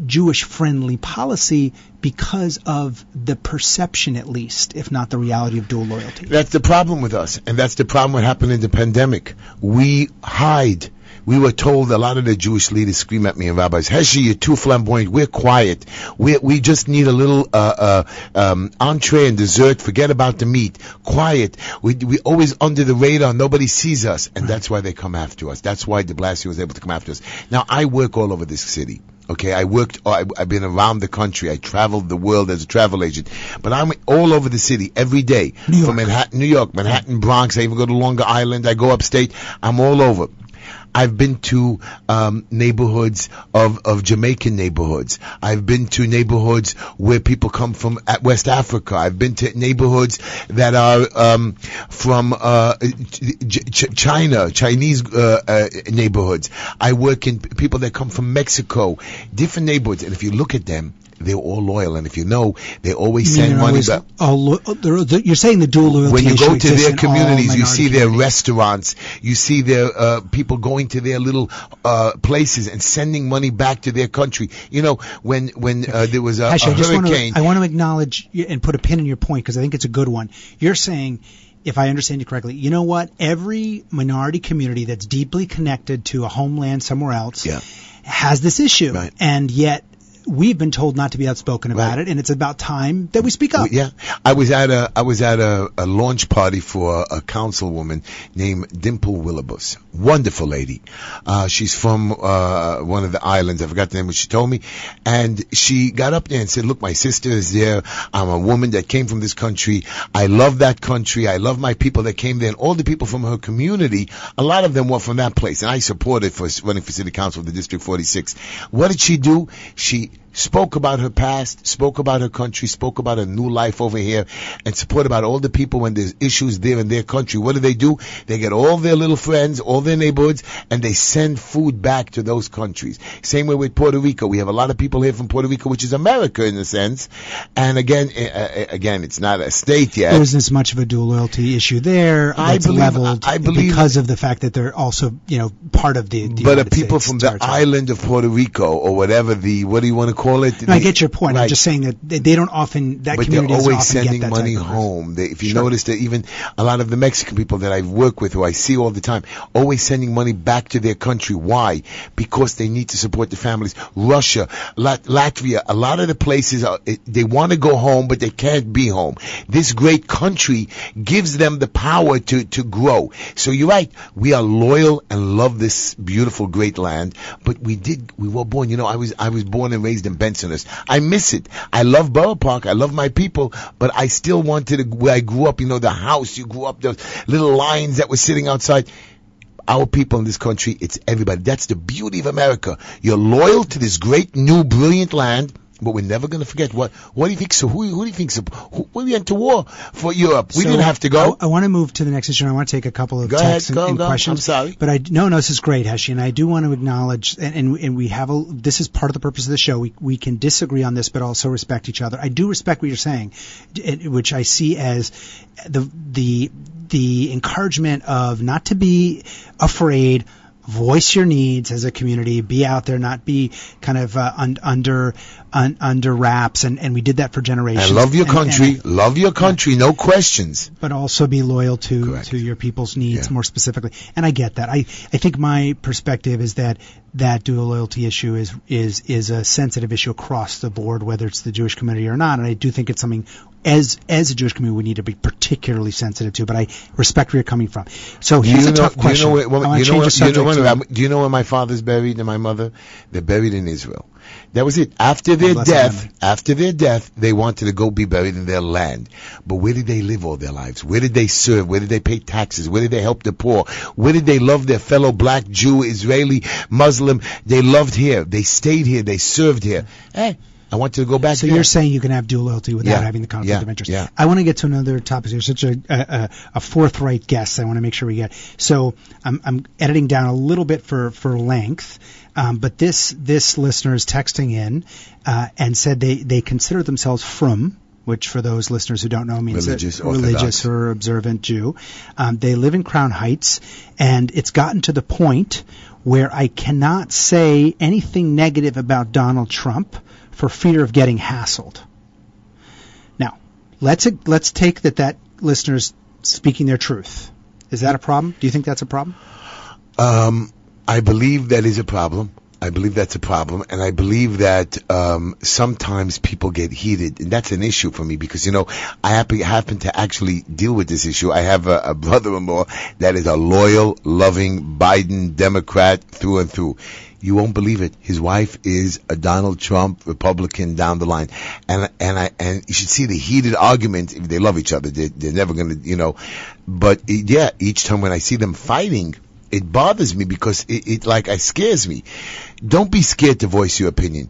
Jewish-friendly policy because of the perception, at least, if not the reality, of dual loyalty? That's the problem with us, and that's the problem what happened in the pandemic. We hide. We were told, a lot of the Jewish leaders scream at me and rabbis, Heshi, you're too flamboyant. We're quiet. We just need a little entree and dessert. Forget about the meat. Quiet. We always under the radar. Nobody sees us. And that's why they come after us. That's why de Blasio was able to come after us. Now, I work all over this city. Okay, I've been around the country. I traveled the world as a travel agent. But I'm all over the city every day. From Manhattan, New York, Manhattan, Bronx. I even go to Long Island. I go upstate. I'm all over. I've been to neighborhoods of Jamaican neighborhoods. I've been to neighborhoods where people come from at West Africa. I've been to neighborhoods that are from Chinese neighborhoods. I work in people that come from Mexico, different neighborhoods. And if you look at them, they're all loyal, and if you know, they always send money back. You're saying the dual loyalty. When you go to their communities, you see their restaurants, you see their people going to their little places and sending money back to their country. You know, when there was a hurricane. I want to acknowledge and put a pin in your point because I think it's a good one. You're saying, if I understand you correctly, you know what? Every minority community that's deeply connected to a homeland somewhere else has this issue, and yet we've been told not to be outspoken about it, and it's about time that we speak up. Yeah, I was at a launch party for a councilwoman named Dimple Willibus. Wonderful lady. She's from one of the islands. I forgot the name, but she told me. And she got up there and said, "Look, my sister is there. I'm a woman that came from this country. I love that country. I love my people that came there." And all the people from her community, a lot of them were from that place. And I supported for running for city council of the District 46. What did she do? She spoke about her past, spoke about her country, spoke about her new life over here, and support about all the people when there's issues there in their country. What do? They get all their little friends, all their neighborhoods, and they send food back to those countries. Same way with Puerto Rico. We have a lot of people here from Puerto Rico, which is America in a sense. And again, it's not a state yet. There isn't as much of a dual loyalty issue there. I believe because of the fact that they're also, part of the but are people from the island of Puerto Rico or whatever what do you want to call it? No, I get your point. Right. I'm just saying that they don't often, that but community they're doesn't always often sending get that money type of home. If you notice that even a lot of the Mexican people that I work with, who I see all the time, always sending money back to their country. Why? Because they need to support the families. Russia, Latvia, a lot of the places, they want to go home, but they can't be home. This great country gives them the power to grow. So you're right. We are loyal and love this beautiful, great land, but we were born, I was born and raised in Bensonhurst. I miss it. I love Borough Park. I love my people, but I still wanted where I grew up, the house you grew up, those little lines that were sitting outside. Our people in this country, it's everybody. That's the beauty of America. You're loyal to this great, new, brilliant land, but we're never going to forget. What do you think? So who do you think? We went to war for Europe. We didn't have to go. I want to move to the next issue, and I want to take a couple of texts and questions. I'm sorry. But no, this is great, Heshi, and I do want to acknowledge, and we have this is part of the purpose of the show. We can disagree on this, but also respect each other. I do respect what you're saying, which I see as the encouragement of not to be afraid. Voice your needs as a community. Be out there, not be kind of under wraps. And we did that for generations. And love your country. Love your country. No questions. But also be loyal to your people's needs more specifically. And I get that. I think my perspective is that dual loyalty issue is a sensitive issue across the board, whether it's the Jewish community or not. And I do think it's something as a Jewish community we need to be particularly sensitive to. But I respect where you're coming from. So here's a tough question. Do you know where my father's buried and my mother? They're buried in Israel. That was it. After their death, they wanted to go be buried in their land. But where did they live all their lives? Where did they serve? Where did they pay taxes? Where did they help the poor? Where did they love their fellow black, Jew, Israeli, Muslim? They loved here. They stayed here. They served here. Hey, I want to go back. So you're saying you can have dual loyalty without having the conflict of interest. Yeah. I want to get to another topic. You're such a forthright guest. I want to make sure we get. So I'm editing down a little bit for length. But this listener is texting in and said they consider themselves frum, which for those listeners who don't know means religious or observant Jew. They live in Crown Heights, and it's gotten to the point where I cannot say anything negative about Donald Trump for fear of getting hassled. Now, let's take that listener's speaking their truth. Is that a problem? Do you think that's a problem? I believe that is a problem. I believe that's a problem, and I believe that sometimes people get heated, and that's an issue for me because, I happen to actually deal with this issue. I have a brother-in-law that is a loyal, loving Biden Democrat through and through. You won't believe it. His wife is a Donald Trump Republican down the line, and you should see the heated argument. If they love each other, they're never going to, But each time when I see them fighting, it bothers me because it scares me. Don't be scared to voice your opinion.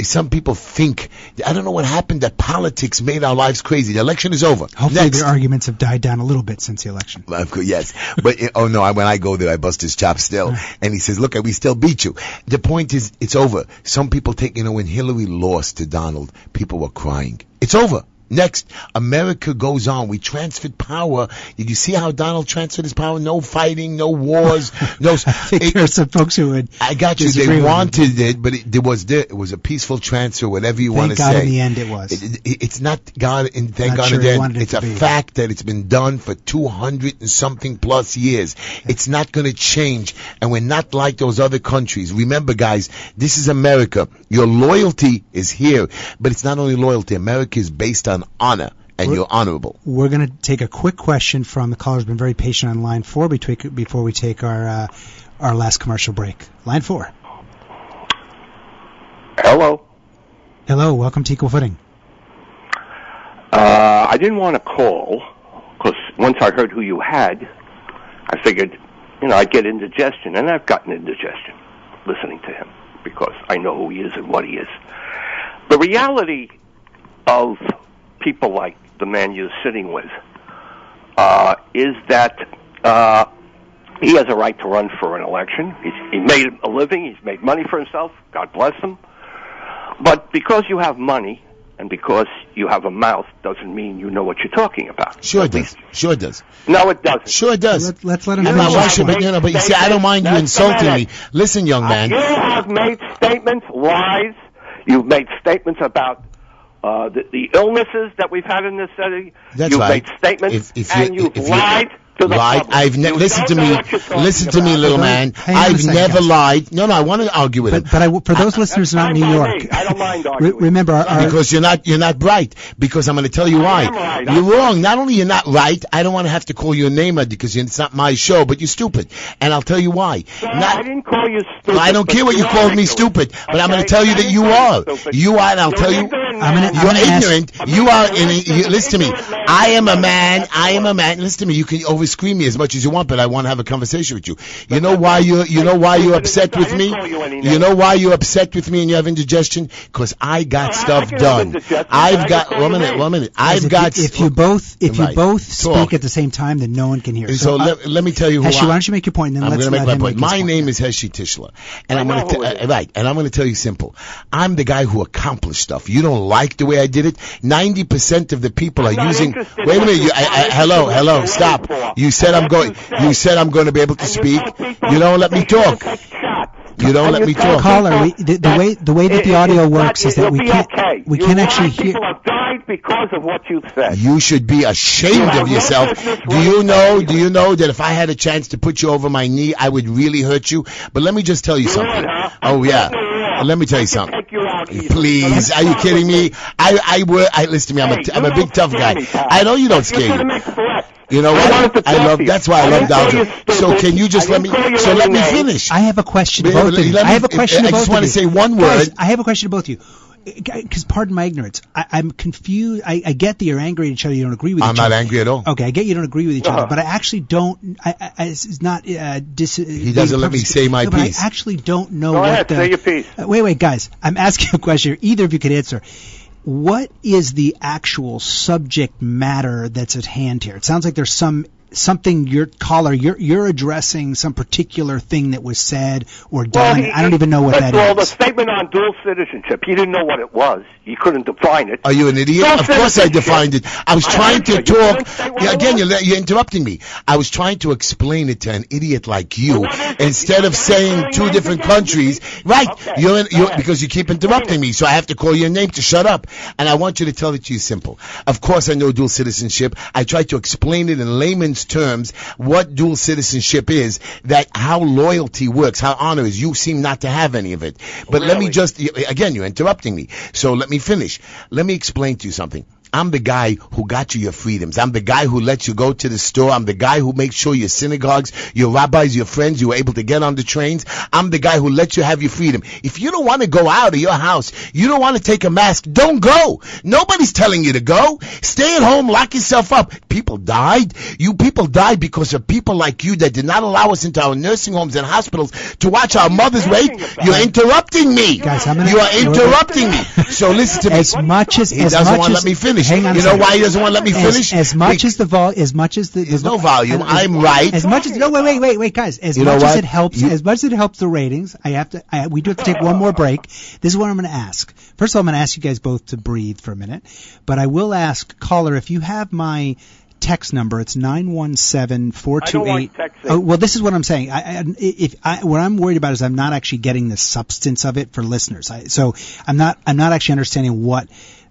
Some people think, I don't know what happened, that politics made our lives crazy. The election is over. Hopefully the arguments have died down a little bit since the election. Yes. But, when I go there, I bust his chops still. And he says, look, we still beat you. The point is, it's over. Some people think, when Hillary lost to Donald, people were crying. It's over. Next, America goes on. We transferred power. Did you see how Donald transferred his power? No fighting, no wars, no. I think there are some folks who would. I got you. They wanted it, but it was a peaceful transfer. Whatever you want to say. Thank God in the end it was. It's not God, and thank God in the end. It's a fact that it's been done for 200 and something plus years. It's not going to change, and we're not like those other countries. Remember, guys, this is America. Your loyalty is here, but it's not only loyalty. America is based on honor, and you're honorable. We're going to take a quick question from the caller who's been very patient on line 4 before we take our last commercial break. Line 4. Hello. Hello. Welcome to Equal Footing. I didn't want to call because once I heard who you had, I figured, I'd get indigestion, and I've gotten indigestion listening to him. because I know who he is and what he is. The reality of people like the man you're sitting with is that he has a right to run for an election. He made a living. He's made money for himself. God bless him. But because you have money and because you have a mouth doesn't mean you know what you're talking about. Sure it does. Sure it does. No, it doesn't. Sure it does. Let's let him I'm not finish. watching, but you see, I don't mind you insulting me. Listen, young man. You have made statements, lies. You've made statements about the illnesses that we've had in this city. That's you've right. made statements, If you've lied to the lied. public. Listen to me. Listen to me, little man. Hang on a I've second, never guys. lied. No, I want to argue with him. But for those listeners not in New York, I don't mind arguing. remember our Because you're not bright. Because I'm going to tell you why. am right. You're wrong. Not only you're not right, I don't want to have to call you a name because it's not my show, but you're stupid. And I'll tell you why. No, I didn't call you stupid. Well, I don't care what you called me stupid, but I'm going to tell you that you are. You are, and I'll tell you. You're ignorant. You are. Listen to me. I am a man. Listen to me. You can overscream me as much as you want, but I want to have a conversation with you. You know why you're upset with me? You know why you're upset with me and you have indigestion? Because I got stuff done. I've got. One minute. I've got. If you both Talk. speak at the same time, then no one can hear. So let me tell you who Heshi, why don't you make your point, and then I'm let's going to let make my him point. make his My point. name is Heshi Tishler, and I'm I going know who it is. to and I'm going to tell you simple. I'm the guy who accomplished stuff. You don't like the way I did it. 90% of the people are not using. interested in Wait a what minute. you- Hello. Stop. You said I'm going to be able to speak. You don't let me talk. You don't let me talk. Caller, the way that the audio works is that we can't actually hear. People have died because of what you've said. You should be ashamed of yourself. Do you know that if I had a chance to put you over my knee, I would really hurt you? But let me just tell you something. Oh yeah. Let me tell you something. Please, are you kidding me? Listen to me. I'm a big tough guy. I know you don't scare you. You know what? That's why I love Dodger. So can you just let me finish? I have a question to both of you. I just want to say one word. Guys, I have a question to both of you. Because pardon my ignorance, I'm confused. I get that you're angry at each other. You don't agree with each other. I'm not angry at all. Okay, I get you don't agree with each other, but I actually don't. It's not. He doesn't let me say my but piece. I actually don't know Go what ahead, say your piece. Wait, guys. I'm asking a question. Either of you could answer. What is the actual subject matter that's at hand here? It sounds like there's something you're addressing some particular thing that was said or done. I don't even know what that Well, the is. statement on dual citizenship, he didn't know what it was. He couldn't define it. Are you an idiot? Of course I defined it. I was trying to talk. Again, you're interrupting me. I was trying to explain it to an idiot like you instead of saying two different countries. Right. You're because you keep interrupting me, so I have to call your name to shut up. And I want you to tell it to you simple. Of course I know dual citizenship. I tried to explain it in layman's terms what dual citizenship is, that how loyalty works, how honor is. You seem not to have any of it. But let me just, again, you're interrupting me. So let me finish. Let me explain to you something. I'm the guy who got you your freedoms. I'm the guy who lets you go to the store. I'm the guy who makes sure your synagogues, your rabbis, your friends, you were able to get on the trains. I'm the guy who lets you have your freedom. If you don't want to go out of your house, you don't want to take a mask, don't go. Nobody's telling you to go. Stay at home, lock yourself up. People died. People died because of people like you that did not allow us into our nursing homes and hospitals to watch our mothers wait. You're interrupting me. Guys, you are interrupting me. So listen to me. He doesn't want to let me finish. Hang on. You know why he doesn't want to let me finish? There's no volume. I'm right. Wait, guys. As much as it helps the ratings, we do have to take one more break. This is what I'm going to ask. First of all, I'm going to ask you guys both to breathe for a minute, but I will ask caller if you have my text number. It's 917-428. I don't like texting. Oh, well, this is what I'm saying. What I'm worried about is I'm not actually getting the substance of it for listeners. So I'm not actually understanding what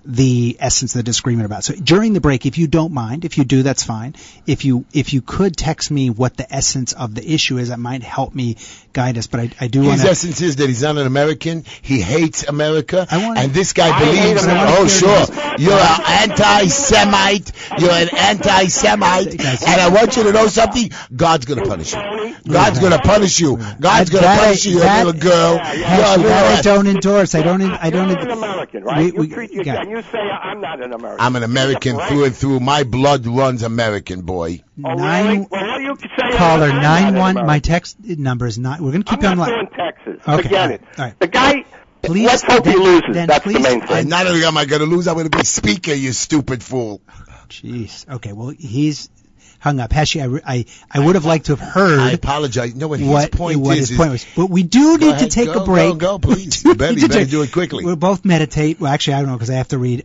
the essence of the disagreement about. So during the break, if you don't mind, if you do, that's fine. If you could text me what the essence of the issue is, that might help me guide us. But I do want to. His essence is that he's not an American. He hates America. And this guy believes. Oh, sure. You're an anti-Semite. You're an anti-Semite. And I want you to know something. God's going to punish you. God's going to punish you. God's going to punish you, little girl. I don't endorse. I don't. You're an American, right? You say I'm not an American. I'm an American through and through. My blood runs American, boy. Oh, really? Well, all you can say caller I'm 91. not My text number is not. We're going to keep I'm going. not doing Texas. Okay, Forget it. all right. The guy. Please, let's hope he loses. That's the main thing. And not only am I going to lose, I'm going to be speaker, you stupid fool. Jeez. Okay. Well, he's hung up. Heshi, I would have liked to have heard. I apologize. No, what his point was. But we do need to take a break. Go, please. You better do it quickly. We'll both meditate. Well, actually, I don't know because I have to read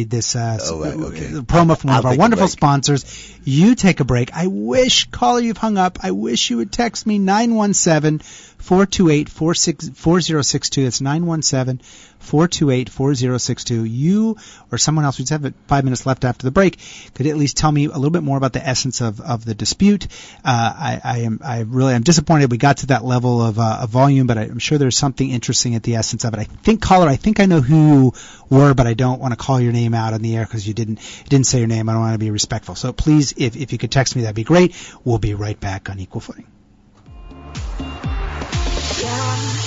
this promo from one of our wonderful sponsors. You take a break. I wish, caller, you've hung up. I wish you would text me 917-428-4062. That's 917-428-4062. You or someone else, we just have 5 minutes left after the break, could at least tell me a little bit more about the essence of the dispute. I'm disappointed we got to that level of volume, but I'm sure there's something interesting at the essence of it. I think, caller, I know who you were, but I don't want to call your name out on the air because you didn't say your name. I don't want to be respectful. So please, if you could text me, that'd be great. We'll be right back on Equal Footing.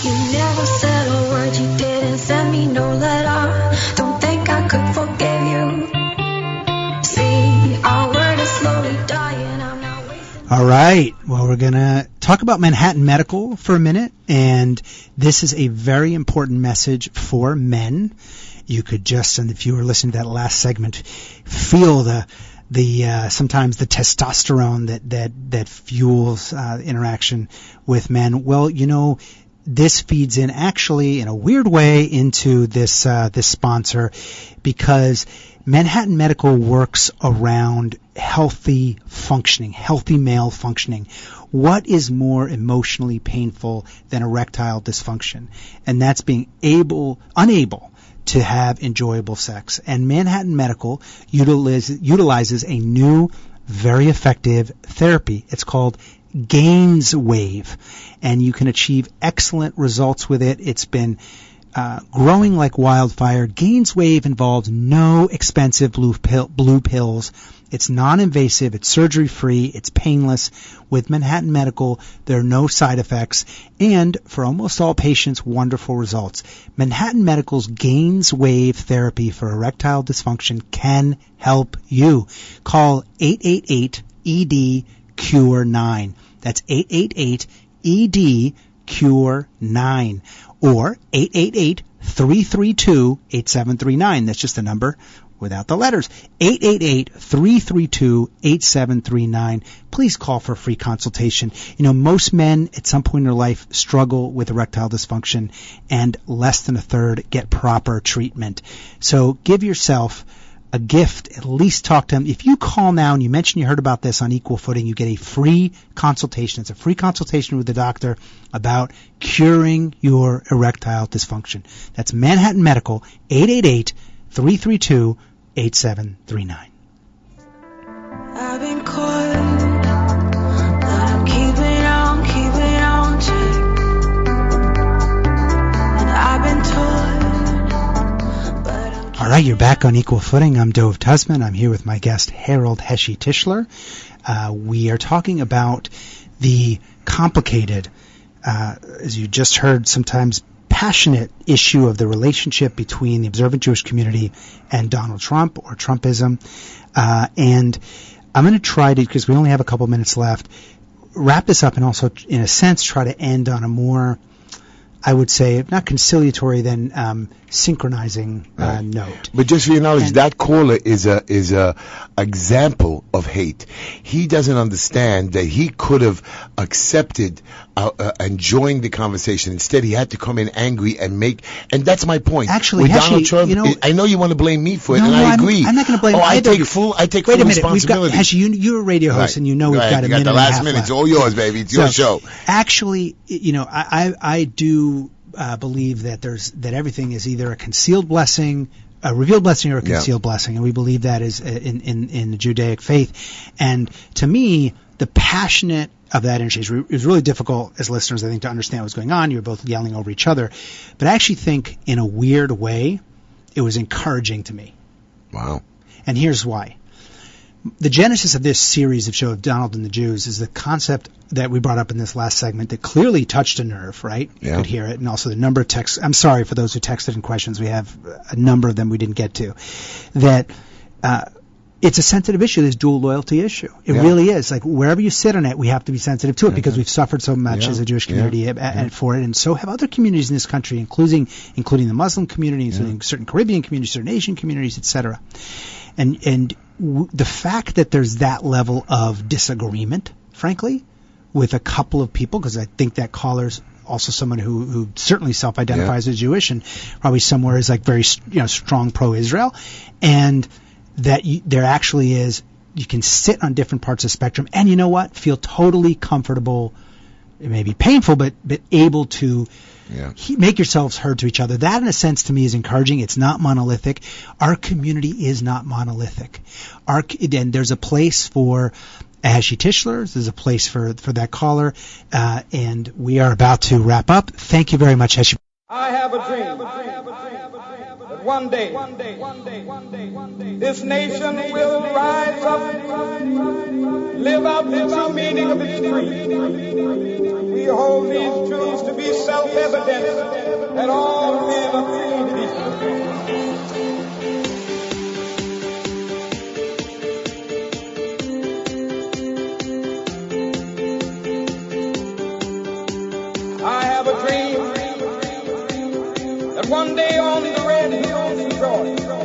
You never said a word, you didn't send me no letter. Don't think I could forgive you. See, our word is slowly dying, I'm not wasting. All right, well, we're going to talk about Manhattan Medical for a minute, and this is a very important message for men. You could just, and if you were listening to that last segment, feel the sometimes the testosterone that fuels interaction with men. Well, this feeds in actually in a weird way into this sponsor, because Manhattan Medical works around healthy functioning, healthy male functioning. What is more emotionally painful than erectile dysfunction? And that's being unable to have enjoyable sex. And Manhattan Medical utilizes a new, very effective therapy. It's called GainsWave, and you can achieve excellent results with it. It's been growing like wildfire. GainsWave involves no expensive blue pills. It's non-invasive, it's surgery-free, it's painless. With Manhattan Medical, there are no side effects, and for almost all patients, wonderful results. Manhattan Medical's GainsWave therapy for erectile dysfunction can help you. Call 888-ED-CURE-9. That's 888-ED-CURE-9. Or 888-332-8739. That's just the number without the letters. 888-332-8739. Please call for a free consultation. Most men at some point in their life struggle with erectile dysfunction, and less than a third get proper treatment. So give yourself a gift. At least talk to them. If you call now and you mention you heard about this on Equal Footing, you get a free consultation. It's a free consultation with the doctor about curing your erectile dysfunction. That's Manhattan Medical, 888-332-8739. I've been caught, but I'm keeping on check. And I've been told, but I'm all right, you're back on Equal Footing. I'm Dove Tusman. I'm here with my guest, Harold Heshi Tischler. We are talking about the complicated, as you just heard, sometimes passionate issue of the relationship between the observant Jewish community and Donald Trump, or Trumpism. And I'm going to try to, because we only have a couple minutes left, wrap this up and also, in a sense, try to end on a more, I would say, not conciliatory, then synchronizing note. But just for your knowledge, that caller is a example of hate. He doesn't understand that he could have accepted and joined the conversation. Instead, he had to come in angry and that's my point. Actually, with Heshi, Donald Trump, I know you want to blame me for it, and I agree. I'm not going to blame. I take full responsibility. Heshi, you're a radio host, and we've got a minute. The last minute. It's all yours, baby. It's your show. Actually, I do believe that everything is either a concealed blessing, a revealed blessing, or a concealed blessing, and we believe that is in the Judaic faith. And to me, the passionate of that energy is really difficult as listeners, I think, to understand what's going on. You're both yelling over each other, but I actually think, in a weird way, it was encouraging to me. Wow! And here's why. The genesis of this series of show of Donald and the Jews is the concept that we brought up in this last segment that clearly touched a nerve, right? Yeah. You could hear it. And also the number of texts. I'm sorry for those who texted in questions. We have a number of them we didn't get to. That it's a sensitive issue, this dual loyalty issue. It really is. Like, wherever you sit on it, we have to be sensitive to it because we've suffered so much as a Jewish community and for it, and so have other communities in this country, including the Muslim community, including certain Caribbean communities, certain Asian communities, etc. And the fact that there's that level of disagreement, frankly, with a couple of people, because I think that caller's also someone who certainly self-identifies as Jewish and probably somewhere is like very strong pro-Israel, and that there actually is, you can sit on different parts of the spectrum and you know what, feel totally comfortable. It may be painful, but able to make yourselves heard to each other. That, in a sense, to me is encouraging. It's not monolithic. Our community is not monolithic. And there's a place for Ashi Tischler. There's a place for that caller. And we are about to wrap up. Thank you very much, Ashi. I have a dream that one day this nation will rise up, live out the true meaning of its creed. We hold these truths to be self-evident that all men are created equal. I have a dream that one day on the red hills of Georgia